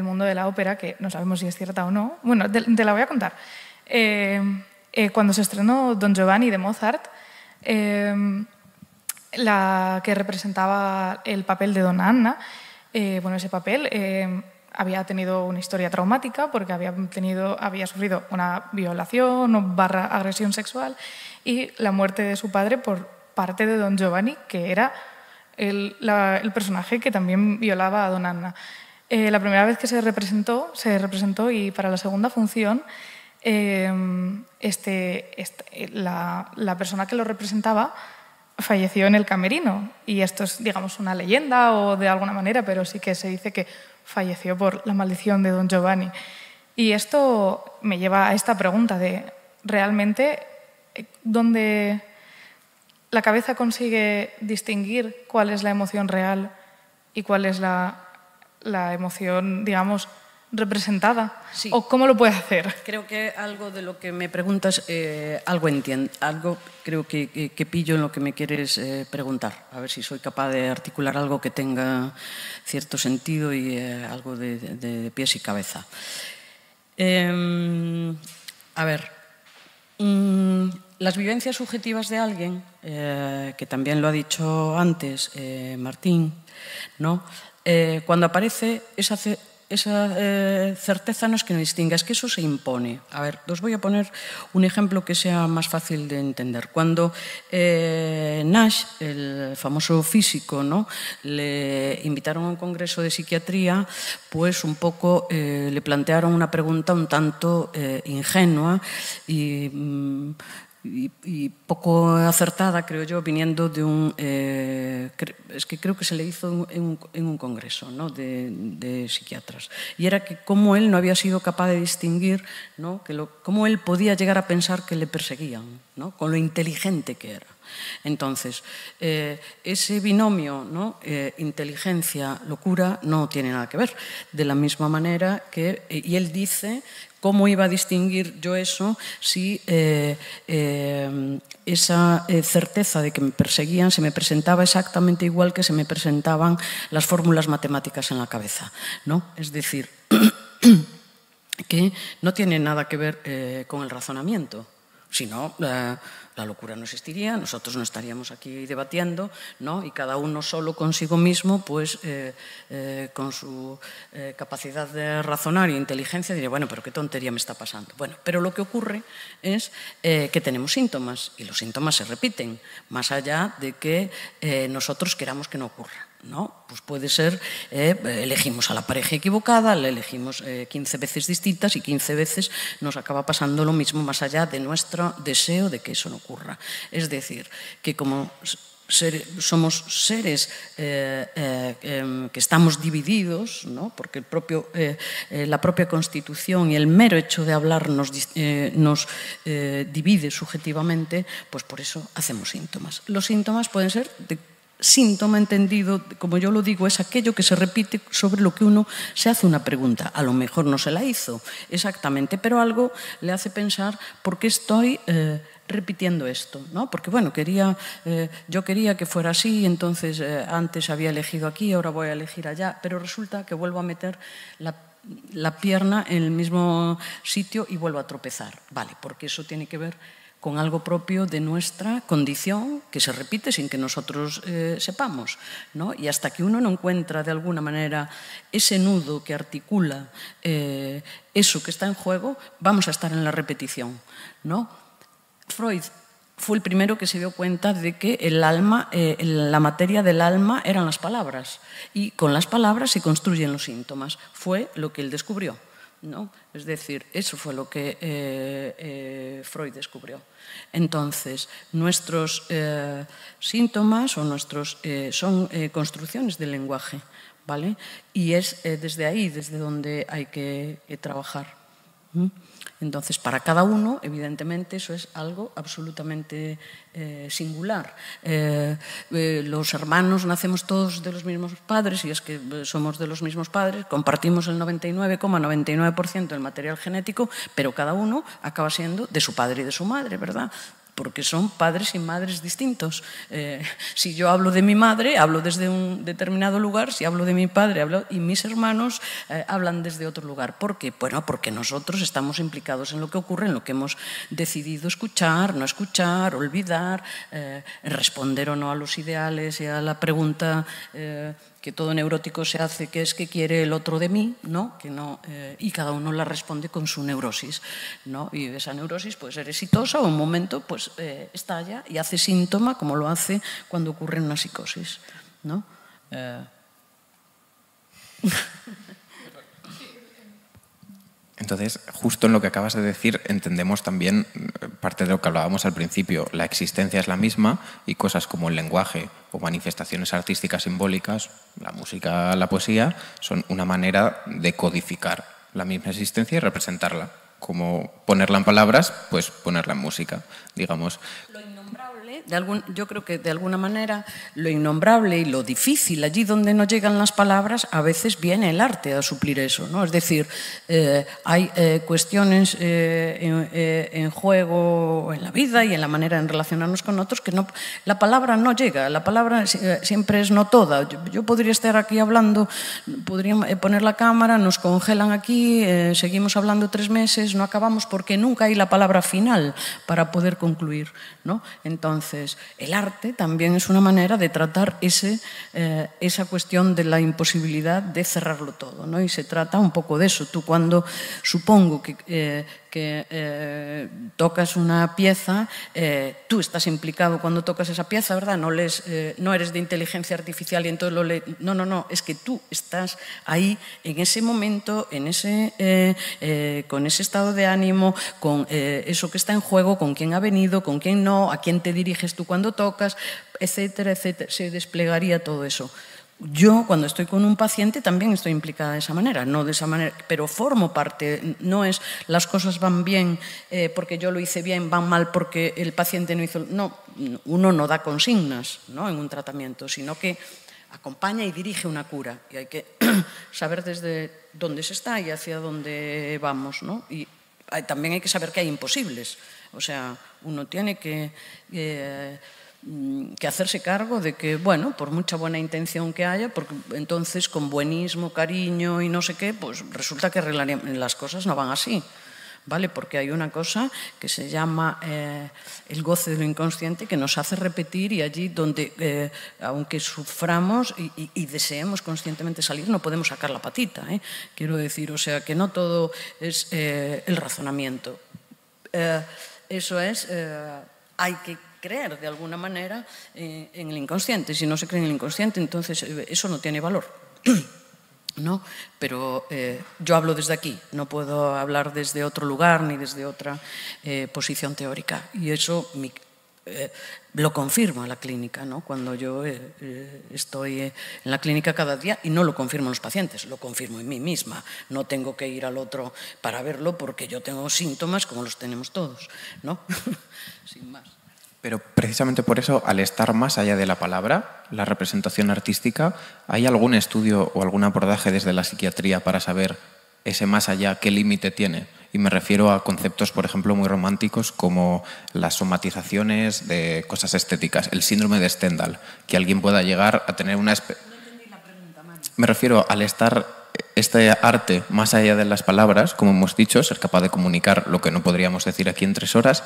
mundo de la ópera, que no sabemos si es cierta o no. Bueno, te la voy a contar. Cuando se estrenó Don Giovanni de Mozart, la que representaba el papel de Donna Anna, bueno, ese papel había tenido una historia traumática porque había sufrido una violación o / agresión sexual y la muerte de su padre por parte de Don Giovanni, que era el personaje que también violaba a Donna Anna. La primera vez que se representó y para la segunda función la persona que lo representaba falleció en el camerino. Y esto es, digamos, una leyenda o de alguna manera, pero sí que se dice que falleció por la maldición de Don Giovanni. Y esto me lleva a esta pregunta de, ¿realmente dónde la cabeza consigue distinguir cuál es la emoción real y cuál es la emoción, digamos, representada? Sí. ¿O cómo lo puede hacer? Creo que algo de lo que me preguntas, algo entiendo, algo creo que pillo en lo que me quieres preguntar. A ver si soy capaz de articular algo que tenga cierto sentido y algo de pies y cabeza. A ver, las vivencias subjetivas de alguien, que también lo ha dicho antes Martín, ¿no? Cuando aparece esa certeza no es que no distinga, es que eso se impone. A ver, os voy a poner un ejemplo que sea más fácil de entender. Cuando Nash, el famoso físico, ¿no?, le invitaron a un congreso de psiquiatría, pues un poco le plantearon una pregunta un tanto ingenua y poco acertada, creo yo, viniendo de es que creo que se le hizo en un congreso, ¿no?, de psiquiatras. Y era que cómo él no había sido capaz de distinguir, ¿no?, cómo él podía llegar a pensar que le perseguían, ¿no?, con lo inteligente que era. Entonces, ese binomio, ¿no?, inteligencia-locura no tiene nada que ver. De la misma manera que, y él dice, ¿cómo iba a distinguir yo eso si esa certeza de que me perseguían se me presentaba exactamente igual que se me presentaban las fórmulas matemáticas en la cabeza, ¿no? Es decir, que no tiene nada que ver con el razonamiento, sino la locura no existiría, nosotros no estaríamos aquí debatiendo, ¿no?, y cada uno solo consigo mismo, pues con su capacidad de razonar y inteligencia diría, bueno, pero qué tontería me está pasando. Bueno, pero lo que ocurre es que tenemos síntomas y los síntomas se repiten, más allá de que nosotros queramos que no ocurra, ¿no? Pues puede ser, elegimos a la pareja equivocada, la elegimos 15 veces distintas y 15 veces nos acaba pasando lo mismo, más allá de nuestro deseo de que eso no ocurra. Es decir, que como somos seres que estamos divididos, ¿no?, porque la propia Constitución y el mero hecho de hablar nos divide subjetivamente, pues por eso hacemos síntomas. Los síntomas pueden ser síntoma entendido, como yo lo digo, es aquello que se repite sobre lo que uno se hace una pregunta. A lo mejor no se la hizo exactamente, pero algo le hace pensar por qué estoy repitiendo esto, ¿no? Porque, bueno, yo quería que fuera así, entonces antes había elegido aquí, ahora voy a elegir allá, pero resulta que vuelvo a meter la pierna en el mismo sitio y vuelvo a tropezar. Vale, porque eso tiene que ver con algo propio de nuestra condición que se repite sin que nosotros sepamos, ¿no? Y hasta que uno no encuentra de alguna manera ese nudo que articula eso que está en juego, vamos a estar en la repetición, ¿no? Freud fue el primero que se dio cuenta de que el alma, la materia del alma eran las palabras y con las palabras se construyen los síntomas. Fue lo que él descubrió, ¿no? Es decir, eso fue lo que Freud descubrió. Entonces, nuestros síntomas o son construcciones del lenguaje, ¿vale? Y es desde ahí, desde donde hay que trabajar. Entonces, para cada uno, evidentemente, eso es algo absolutamente singular. Los hermanos nacemos todos de los mismos padres, y es que somos de los mismos padres, compartimos el 99,99% del material genético, pero cada uno acaba siendo de su padre y de su madre, ¿verdad? Porque son padres y madres distintos. Si yo hablo de mi madre, hablo desde un determinado lugar; si hablo de mi padre, hablo, y mis hermanos hablan desde otro lugar. ¿Por qué? Bueno, porque nosotros estamos implicados en lo que ocurre, en lo que hemos decidido escuchar, no escuchar, olvidar, responder o no a los ideales y a la pregunta que todo neurótico se hace, que es ¿qué quiere el otro de mí? ¿No? Que no, y cada uno la responde con su neurosis, ¿no? Y esa neurosis puede ser exitosa o en un momento pues, estalla y hace síntoma, como lo hace cuando ocurre una psicosis, ¿no? Entonces, justo en lo que acabas de decir, entendemos también parte de lo que hablábamos al principio. La existencia es la misma y cosas como el lenguaje o manifestaciones artísticas simbólicas, la música, la poesía, son una manera de codificar la misma existencia y representarla. Como ponerla en palabras, pues ponerla en música, digamos. Lo innombrable, yo creo que de alguna manera lo innombrable y lo difícil, allí donde no llegan las palabras, a veces viene el arte a suplir eso, ¿no? Es decir, hay cuestiones en juego en la vida y en la manera de relacionarnos con otros que no, la palabra no llega, la palabra siempre es no toda. Yo podría estar aquí hablando, podría poner la cámara, nos congelan aquí, seguimos hablando 3 meses, no acabamos porque nunca hay la palabra final para poder concluir, ¿no? Entonces, el arte también es una manera de tratar esa cuestión de la imposibilidad de cerrarlo todo, ¿no? Y se trata un poco de eso. Tú cuando, supongo que tocas una pieza, tú estás implicado cuando tocas esa pieza, ¿verdad? No eres de inteligencia artificial y entonces lo lees. No, es que tú estás ahí en ese momento, con ese estado de ánimo, con eso que está en juego, con quién ha venido, con quién no, a quién te diriges tú cuando tocas, etcétera, etcétera. Se desplegaría todo eso. Yo, cuando estoy con un paciente, también estoy implicada de esa manera, no de esa manera, pero formo parte. No es las cosas van bien porque yo lo hice bien, van mal porque el paciente no hizo. No, uno no da consignas, ¿no?, en un tratamiento, sino que acompaña y dirige una cura. Y hay que saber desde dónde se está y hacia dónde vamos, ¿no? Y también hay que saber que hay imposibles. O sea, uno tiene que hacerse cargo de que, bueno, por mucha buena intención que haya, porque entonces con buenismo, cariño y no sé qué, pues resulta que las cosas no van así, ¿vale? Porque hay una cosa que se llama el goce de lo inconsciente, que nos hace repetir, y allí donde, aunque suframos y deseemos conscientemente salir, no podemos sacar la patita, quiero decir, o sea, que no todo es el razonamiento. Eso es, hay que creer de alguna manera en el inconsciente. Si no se cree en el inconsciente, entonces eso no tiene valor, ¿no? Pero yo hablo desde aquí, no puedo hablar desde otro lugar ni desde otra posición teórica, y eso lo confirmo en la clínica, ¿no? Cuando yo estoy en la clínica cada día, y no lo confirmo en los pacientes, lo confirmo en mí misma. No tengo que ir al otro para verlo porque yo tengo síntomas como los tenemos todos, ¿no? Sin más. Pero precisamente por eso, al estar más allá de la palabra, la representación artística, ¿hay algún estudio o algún abordaje desde la psiquiatría para saber ese más allá qué límite tiene? Y me refiero a conceptos, por ejemplo, muy románticos como las somatizaciones de cosas estéticas, el síndrome de Stendhal, que alguien pueda llegar a tener una... Me refiero al estar este arte más allá de las palabras, como hemos dicho, ser capaz de comunicar lo que no podríamos decir aquí en 3 horas,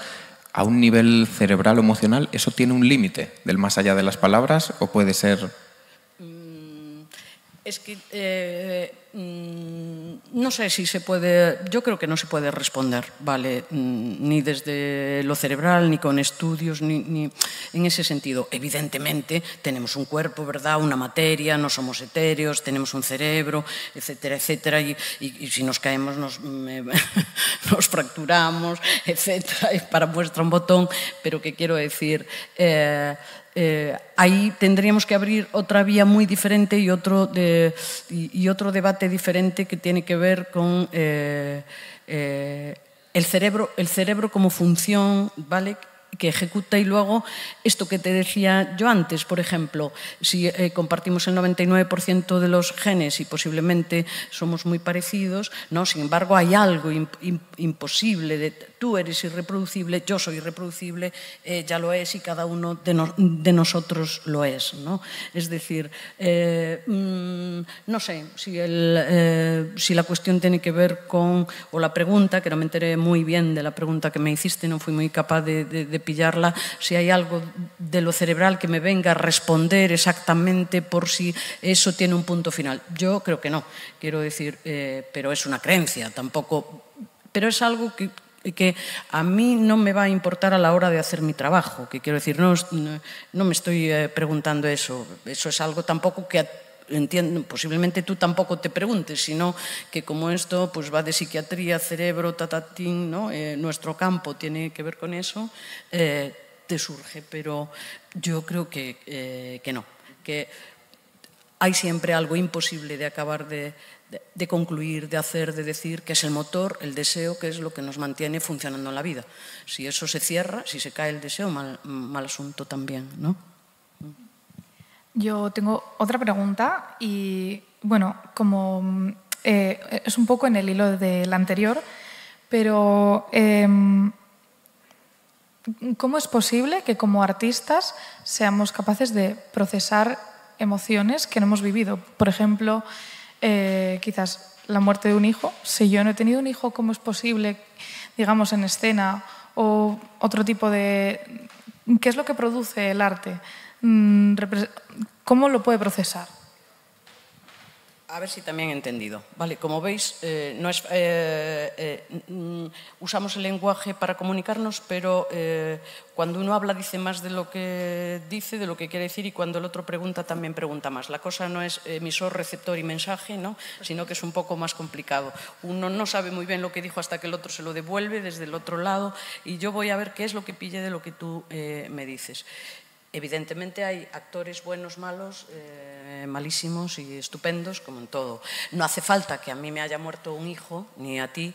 a un nivel cerebral o emocional, ¿eso tiene un límite del más allá de las palabras o puede ser...? Es que no sé si se puede, yo creo que no se puede responder, ¿vale? Ni desde lo cerebral, ni con estudios, ni en ese sentido. Evidentemente tenemos un cuerpo, ¿verdad?, una materia, no somos etéreos, tenemos un cerebro, etcétera, etcétera, y si nos caemos nos fracturamos, etcétera, y para muestra un botón, pero ¿qué quiero decir? Ahí tendríamos que abrir otra vía muy diferente y otro debate parte diferente que tiene que ver con el cerebro como función, ¿vale?, que ejecuta, y luego esto que te decía yo antes, por ejemplo, si compartimos el 99% de los genes y posiblemente somos muy parecidos, ¿no? Sin embargo, hay algo imposible, tú eres irreproducible, yo soy irreproducible, ya lo es, y cada uno de nosotros lo es, ¿no? Es decir, no sé si la cuestión tiene que ver con, o la pregunta, que no me enteré muy bien de la pregunta que me hiciste, no fui muy capaz de pillarla, si hay algo de lo cerebral que me venga a responder exactamente por si eso tiene un punto final. Yo creo que no, quiero decir, pero es una creencia, tampoco, pero es algo que a mí no me va a importar a la hora de hacer mi trabajo, que quiero decir, no me estoy preguntando eso es algo tampoco que entiendo, posiblemente tú tampoco te preguntes, sino que como esto pues va de psiquiatría, cerebro, tatatín, ¿no? Nuestro campo tiene que ver con eso, te surge, pero yo creo que no, que hay siempre algo imposible de acabar de concluir, de hacer, de decir, que es el motor, el deseo, que es lo que nos mantiene funcionando en la vida. Si eso se cierra, si se cae el deseo, mal asunto también, ¿no? Yo tengo otra pregunta y, bueno, como es un poco en el hilo del anterior, pero ¿cómo es posible que como artistas seamos capaces de procesar emociones que no hemos vivido? Por ejemplo, quizás la muerte de un hijo. Si yo no he tenido un hijo, ¿cómo es posible, digamos, en escena o otro tipo de... ¿Qué es lo que produce el arte? ¿Cómo lo puede procesar? A ver si también he entendido. Vale, como veis, usamos el lenguaje para comunicarnos, pero cuando uno habla dice más de lo que dice, de lo que quiere decir, y cuando el otro pregunta también pregunta más. La cosa no es emisor, receptor y mensaje, ¿no? Sino que es un poco más complicado. Uno no sabe muy bien lo que dijo hasta que el otro se lo devuelve desde el otro lado, y yo voy a ver qué es lo que pille de lo que tú me dices. Evidentemente hay actores buenos, malos, malísimos y estupendos, como en todo. No hace falta que a mí me haya muerto un hijo, ni a ti,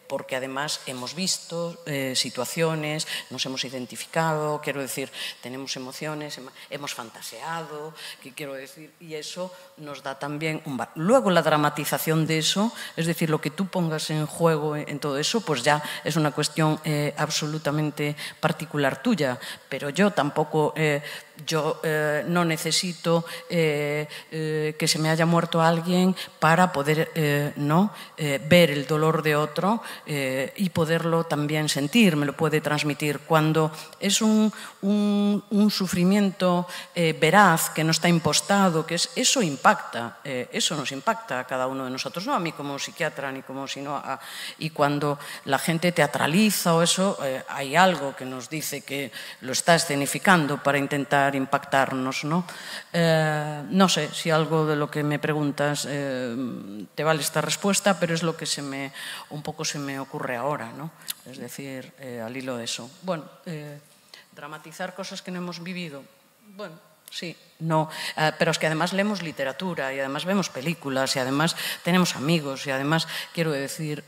porque además hemos visto situaciones, nos hemos identificado, quiero decir, tenemos emociones, hemos fantaseado, que quiero decir, y eso nos da también un valor. Luego la dramatización de eso, es decir, lo que tú pongas en juego en todo eso, pues ya es una cuestión absolutamente particular tuya, pero yo tampoco, no necesito que se me haya muerto alguien para poder ver el dolor de otro y poderlo también sentir, me lo puede transmitir. Cuando es un sufrimiento veraz, que no está impostado, eso impacta, eso nos impacta a cada uno de nosotros, no a mí como psiquiatra, ni como sino y cuando la gente teatraliza o eso, hay algo que nos dice que lo está escenificando para intentar impactarnos, ¿no? No sé si algo de lo que me preguntas te vale esta respuesta, pero es lo que un poco se me ocurre ahora, ¿no? Es decir, al hilo de eso. Bueno, dramatizar cosas que no hemos vivido, bueno, sí, no, pero es que además leemos literatura y además vemos películas y además tenemos amigos y además, quiero decir,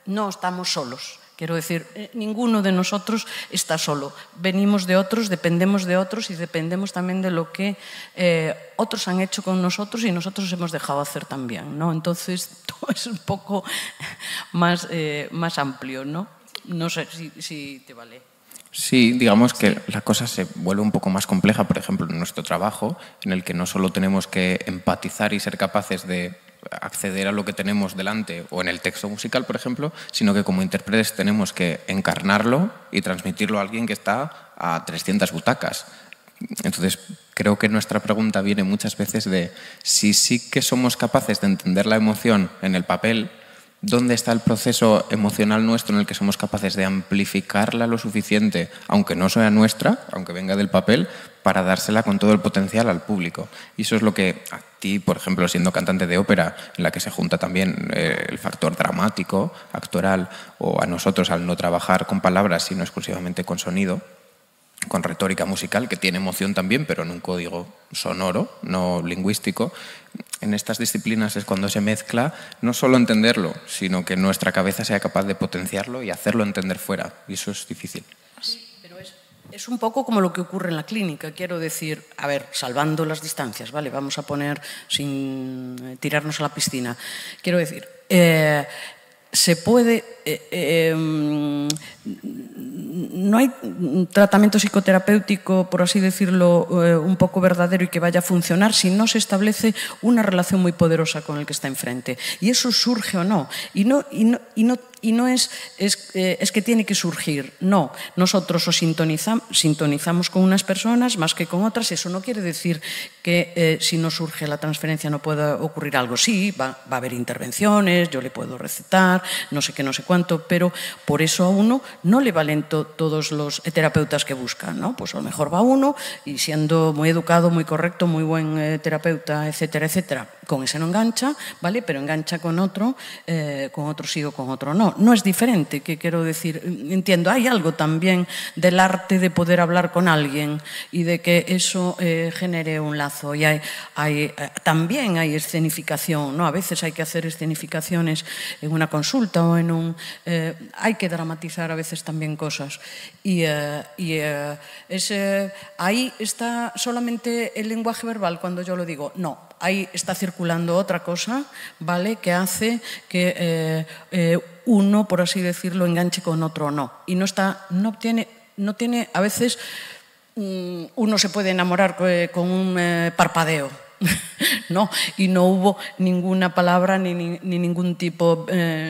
no estamos solos. Quiero decir, ninguno de nosotros está solo. Venimos de otros, dependemos de otros y dependemos también de lo que otros han hecho con nosotros y nosotros hemos dejado hacer también, ¿no? Entonces, todo es un poco más amplio, ¿no? No sé si te vale. Sí, digamos que la cosa se vuelve un poco más compleja, por ejemplo, en nuestro trabajo, en el que no solo tenemos que empatizar y ser capaces de acceder a lo que tenemos delante o en el texto musical, por ejemplo, sino que como intérpretes tenemos que encarnarlo y transmitirlo a alguien que está a 300 butacas. Entonces, creo que nuestra pregunta viene muchas veces de si sí que somos capaces de entender la emoción en el papel, ¿dónde está el proceso emocional nuestro en el que somos capaces de amplificarla lo suficiente, aunque no sea nuestra, aunque venga del papel, para dársela con todo el potencial al público? Y eso es lo que a ti, por ejemplo, siendo cantante de ópera, en la que se junta también el factor dramático, actoral, o a nosotros al no trabajar con palabras, sino exclusivamente con sonido, con retórica musical, que tiene emoción también, pero en un código sonoro, no lingüístico. En estas disciplinas es cuando se mezcla no solo entenderlo, sino que nuestra cabeza sea capaz de potenciarlo y hacerlo entender fuera, y eso es difícil. Sí, pero es un poco como lo que ocurre en la clínica, quiero decir, a ver, salvando las distancias, ¿vale? Vamos a poner sin tirarnos a la piscina. Quiero decir, se puede... no hay tratamiento psicoterapéutico, por así decirlo, un poco verdadero y que vaya a funcionar si no se establece una relación muy poderosa con el que está enfrente. Y eso surge o no. Y no es que tiene que surgir. No, nosotros os sintonizamos con unas personas más que con otras. Eso no quiere decir que si no surge la transferencia no pueda ocurrir algo. Sí, va a haber intervenciones, yo le puedo recetar, no sé qué, no sé cuánto, pero por eso a uno no le valen todos los terapeutas que buscan, ¿no? Pues a lo mejor va uno y siendo muy educado, muy correcto, muy buen terapeuta, etcétera, etcétera, con ese no engancha, ¿vale? Pero engancha con otro sí o con otro no. No es diferente, ¿qué quiero decir? Entiendo, hay algo también del arte de poder hablar con alguien y de que eso genere un lazo. Y también hay escenificación, ¿no? A veces hay que hacer escenificaciones en una consulta o en un... hay que dramatizar a veces también cosas. Ahí está solamente el lenguaje verbal cuando yo lo digo. No, ahí está circulando otra cosa, ¿vale? Que hace que uno, por así decirlo, enganche con otro no. Y no tiene, a veces uno se puede enamorar con un parpadeo, ¿no? Y no hubo ninguna palabra ni ningún tipo,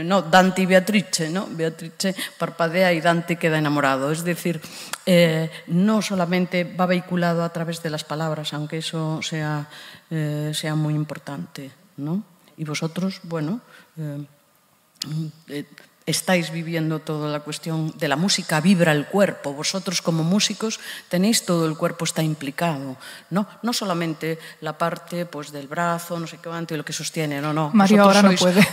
no, Dante y Beatrice, ¿no? Beatrice parpadea y Dante queda enamorado. Es decir, no solamente va vehiculado a través de las palabras, aunque eso sea muy importante, ¿no? Y vosotros, bueno, estáis viviendo toda la cuestión de la música, vibra el cuerpo. Vosotros como músicos tenéis todo el cuerpo, está implicado, ¿no? No solamente la parte pues, del brazo, no sé qué, y lo que sostiene, no. Mario ahora no puede.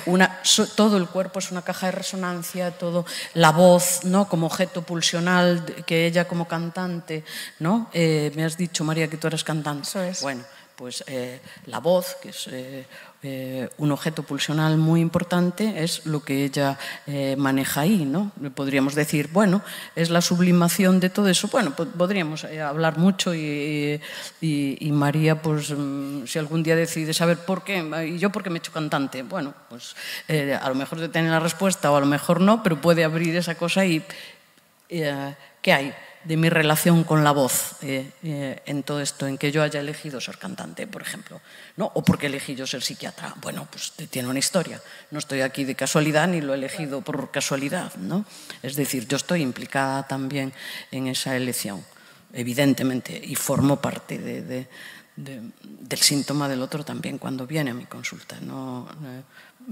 Todo el cuerpo es una caja de resonancia, todo, la voz, ¿no? Como objeto pulsional, que ella como cantante, ¿no? Me has dicho, María, que tú eres cantante. Eso es. Bueno, pues la voz, que es un objeto pulsional muy importante, es lo que ella maneja ahí, ¿no? Podríamos decir, bueno, es la sublimación de todo eso. Bueno, podríamos hablar mucho y María, pues si algún día decide saber por qué, y yo por qué me he hecho cantante, bueno, pues a lo mejor tiene la respuesta o a lo mejor no, pero puede abrir esa cosa y ¿qué hay de mi relación con la voz en todo esto, en que yo haya elegido ser cantante, por ejemplo, ¿no? O porque elegí yo ser psiquiatra? Bueno, pues tiene una historia. No estoy aquí de casualidad ni lo he elegido por casualidad, ¿no? Es decir, yo estoy implicada también en esa elección, evidentemente, y formo parte del síntoma del otro también cuando viene a mi consulta.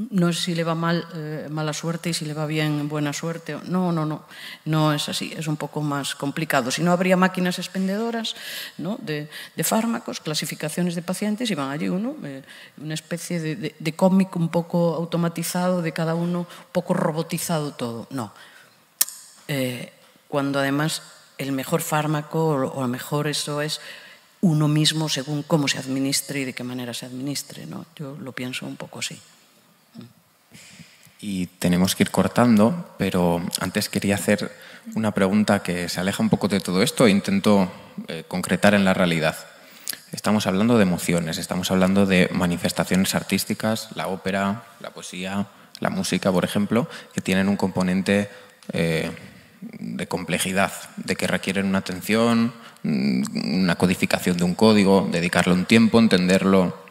No es si le va mal, mala suerte, y si le va bien, buena suerte. No es así, es un poco más complicado. Si no, habría máquinas expendedoras, ¿no? de fármacos, clasificaciones de pacientes, y van allí uno, una especie de cómic un poco automatizado, de cada uno, un poco robotizado todo. No. Cuando además el mejor fármaco o lo mejor eso es uno mismo según cómo se administre y de qué manera se administre, ¿no? Yo lo pienso un poco así. Y tenemos que ir cortando, pero antes quería hacer una pregunta que se aleja un poco de todo esto e intento concretar en la realidad. Estamos hablando de emociones, estamos hablando de manifestaciones artísticas, la ópera, la poesía, la música, por ejemplo, que tienen un componente de complejidad, de que requieren una atención, una codificación de un código, dedicarle un tiempo, entenderlo,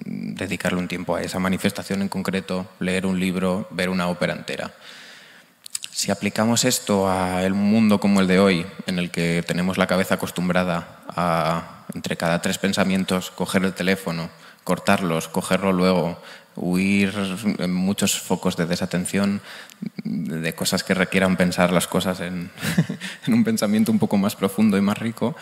dedicarle un tiempo a esa manifestación en concreto, leer un libro, ver una ópera entera. Si aplicamos esto a un mundo como el de hoy, en el que tenemos la cabeza acostumbrada a, entre cada 3 pensamientos, coger el teléfono, cortarlos, cogerlo luego, huir en muchos focos de desatención, de cosas que requieran pensar las cosas en un pensamiento un poco más profundo y más rico,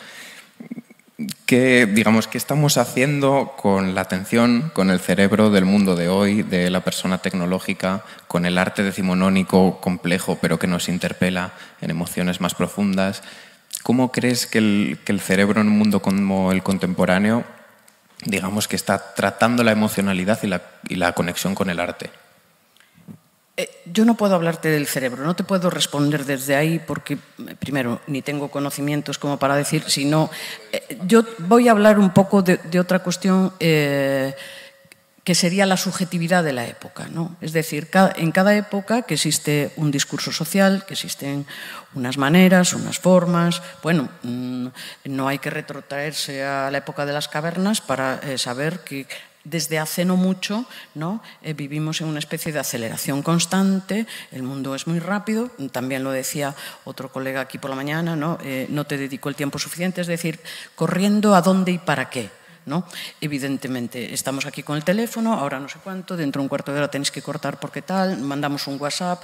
¿qué estamos haciendo con la atención, con el cerebro del mundo de hoy, de la persona tecnológica, con el arte decimonónico complejo pero que nos interpela en emociones más profundas? ¿Cómo crees que el cerebro en un mundo como el contemporáneo, digamos que está tratando la emocionalidad y la conexión con el arte? Yo no puedo hablarte del cerebro, no te puedo responder desde ahí porque, primero, ni tengo conocimientos como para decir, sino yo voy a hablar un poco de otra cuestión que sería la subjetividad de la época, ¿no? Es decir, en cada época que existe un discurso social, que existen unas maneras, unas formas. Bueno, no hay que retrotraerse a la época de las cavernas para saber que desde hace no mucho, ¿no? Vivimos en una especie de aceleración constante, el mundo es muy rápido, también lo decía otro colega aquí por la mañana, ¿no? No te dedico el tiempo suficiente, es decir, corriendo a dónde y para qué, ¿no? Evidentemente, estamos aquí con el teléfono, ahora no sé cuánto, dentro de un cuarto de hora tenéis que cortar porque tal, mandamos un WhatsApp,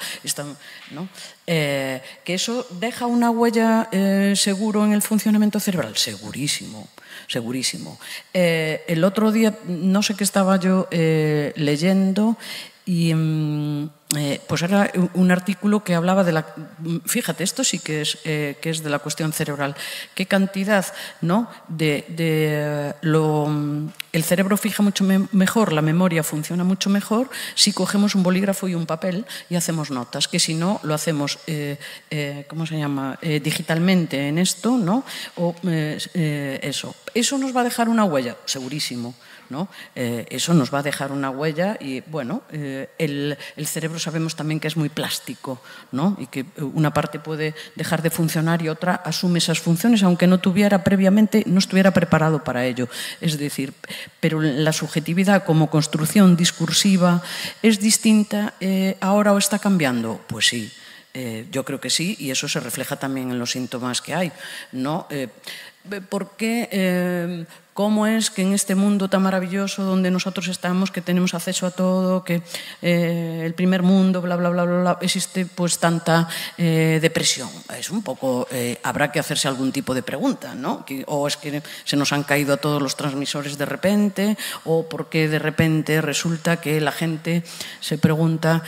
¿no? Que eso deja una huella seguro en el funcionamiento cerebral, segurísimo. Segurísimo. El otro día, no sé qué estaba yo leyendo y pues era un artículo que hablaba de la... Fíjate, esto sí que es de la cuestión cerebral. ¿Qué cantidad, no? El cerebro fija mucho mejor, la memoria funciona mucho mejor si cogemos un bolígrafo y un papel y hacemos notas, que si no lo hacemos, ¿cómo se llama? Digitalmente en esto, ¿no? O eso. Eso nos va a dejar una huella, segurísimo, ¿no? Eso nos va a dejar una huella y, bueno, el cerebro sabemos también que es muy plástico, ¿no? Y que una parte puede dejar de funcionar y otra asume esas funciones, aunque no tuviera previamente, no estuviera preparado para ello. Es decir, pero la subjetividad como construcción discursiva es distinta ahora o está cambiando. Pues sí. Yo creo que sí, y eso se refleja también en los síntomas que hay, ¿no? ¿Por qué? ¿Cómo es que en este mundo tan maravilloso donde nosotros estamos, que tenemos acceso a todo, que el primer mundo, bla, bla, bla, bla, bla, existe pues tanta depresión? Es un poco, habrá que hacerse algún tipo de pregunta, ¿no? O es que se nos han caído a todos los transmisores de repente, o porque de repente resulta que la gente se pregunta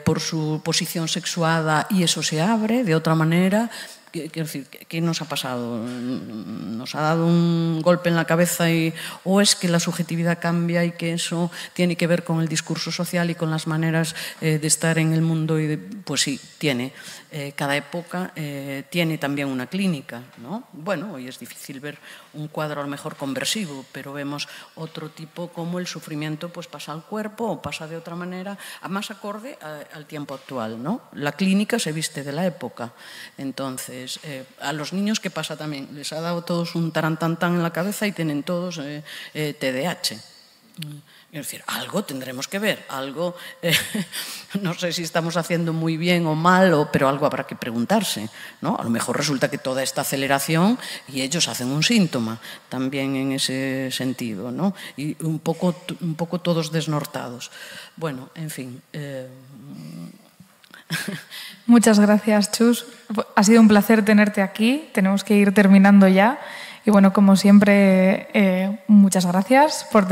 por su posición sexuada y eso se abre de otra manera. Quiero decir, ¿qué nos ha pasado? ¿Nos ha dado un golpe en la cabeza o es que la subjetividad cambia y que eso tiene que ver con el discurso social y con las maneras de estar en el mundo? Pues sí, tiene. Cada época tiene también una clínica, ¿no? Bueno, hoy es difícil ver un cuadro a lo mejor conversivo, pero vemos otro tipo como el sufrimiento pues pasa al cuerpo o pasa de otra manera, más acorde al tiempo actual, ¿no? La clínica se viste de la época. Entonces, a los niños, ¿qué pasa también? Les ha dado todos un tarantantán en la cabeza y tienen todos TDAH. Es decir, algo tendremos que ver, algo, no sé si estamos haciendo muy bien o mal, pero algo habrá que preguntarse, ¿no? A lo mejor resulta que toda esta aceleración y ellos hacen un síntoma también en ese sentido, ¿no? Y un poco todos desnortados. Bueno, en fin. Muchas gracias, Chus. Ha sido un placer tenerte aquí. Tenemos que ir terminando ya. Y bueno, como siempre, muchas gracias por...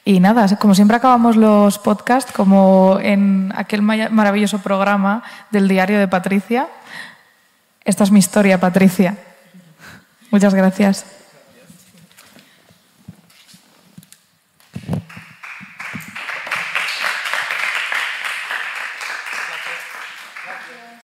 Y nada, como siempre acabamos los podcasts, como en aquel maravilloso programa del diario de Patricia. Esta es mi historia, Patricia. Muchas gracias.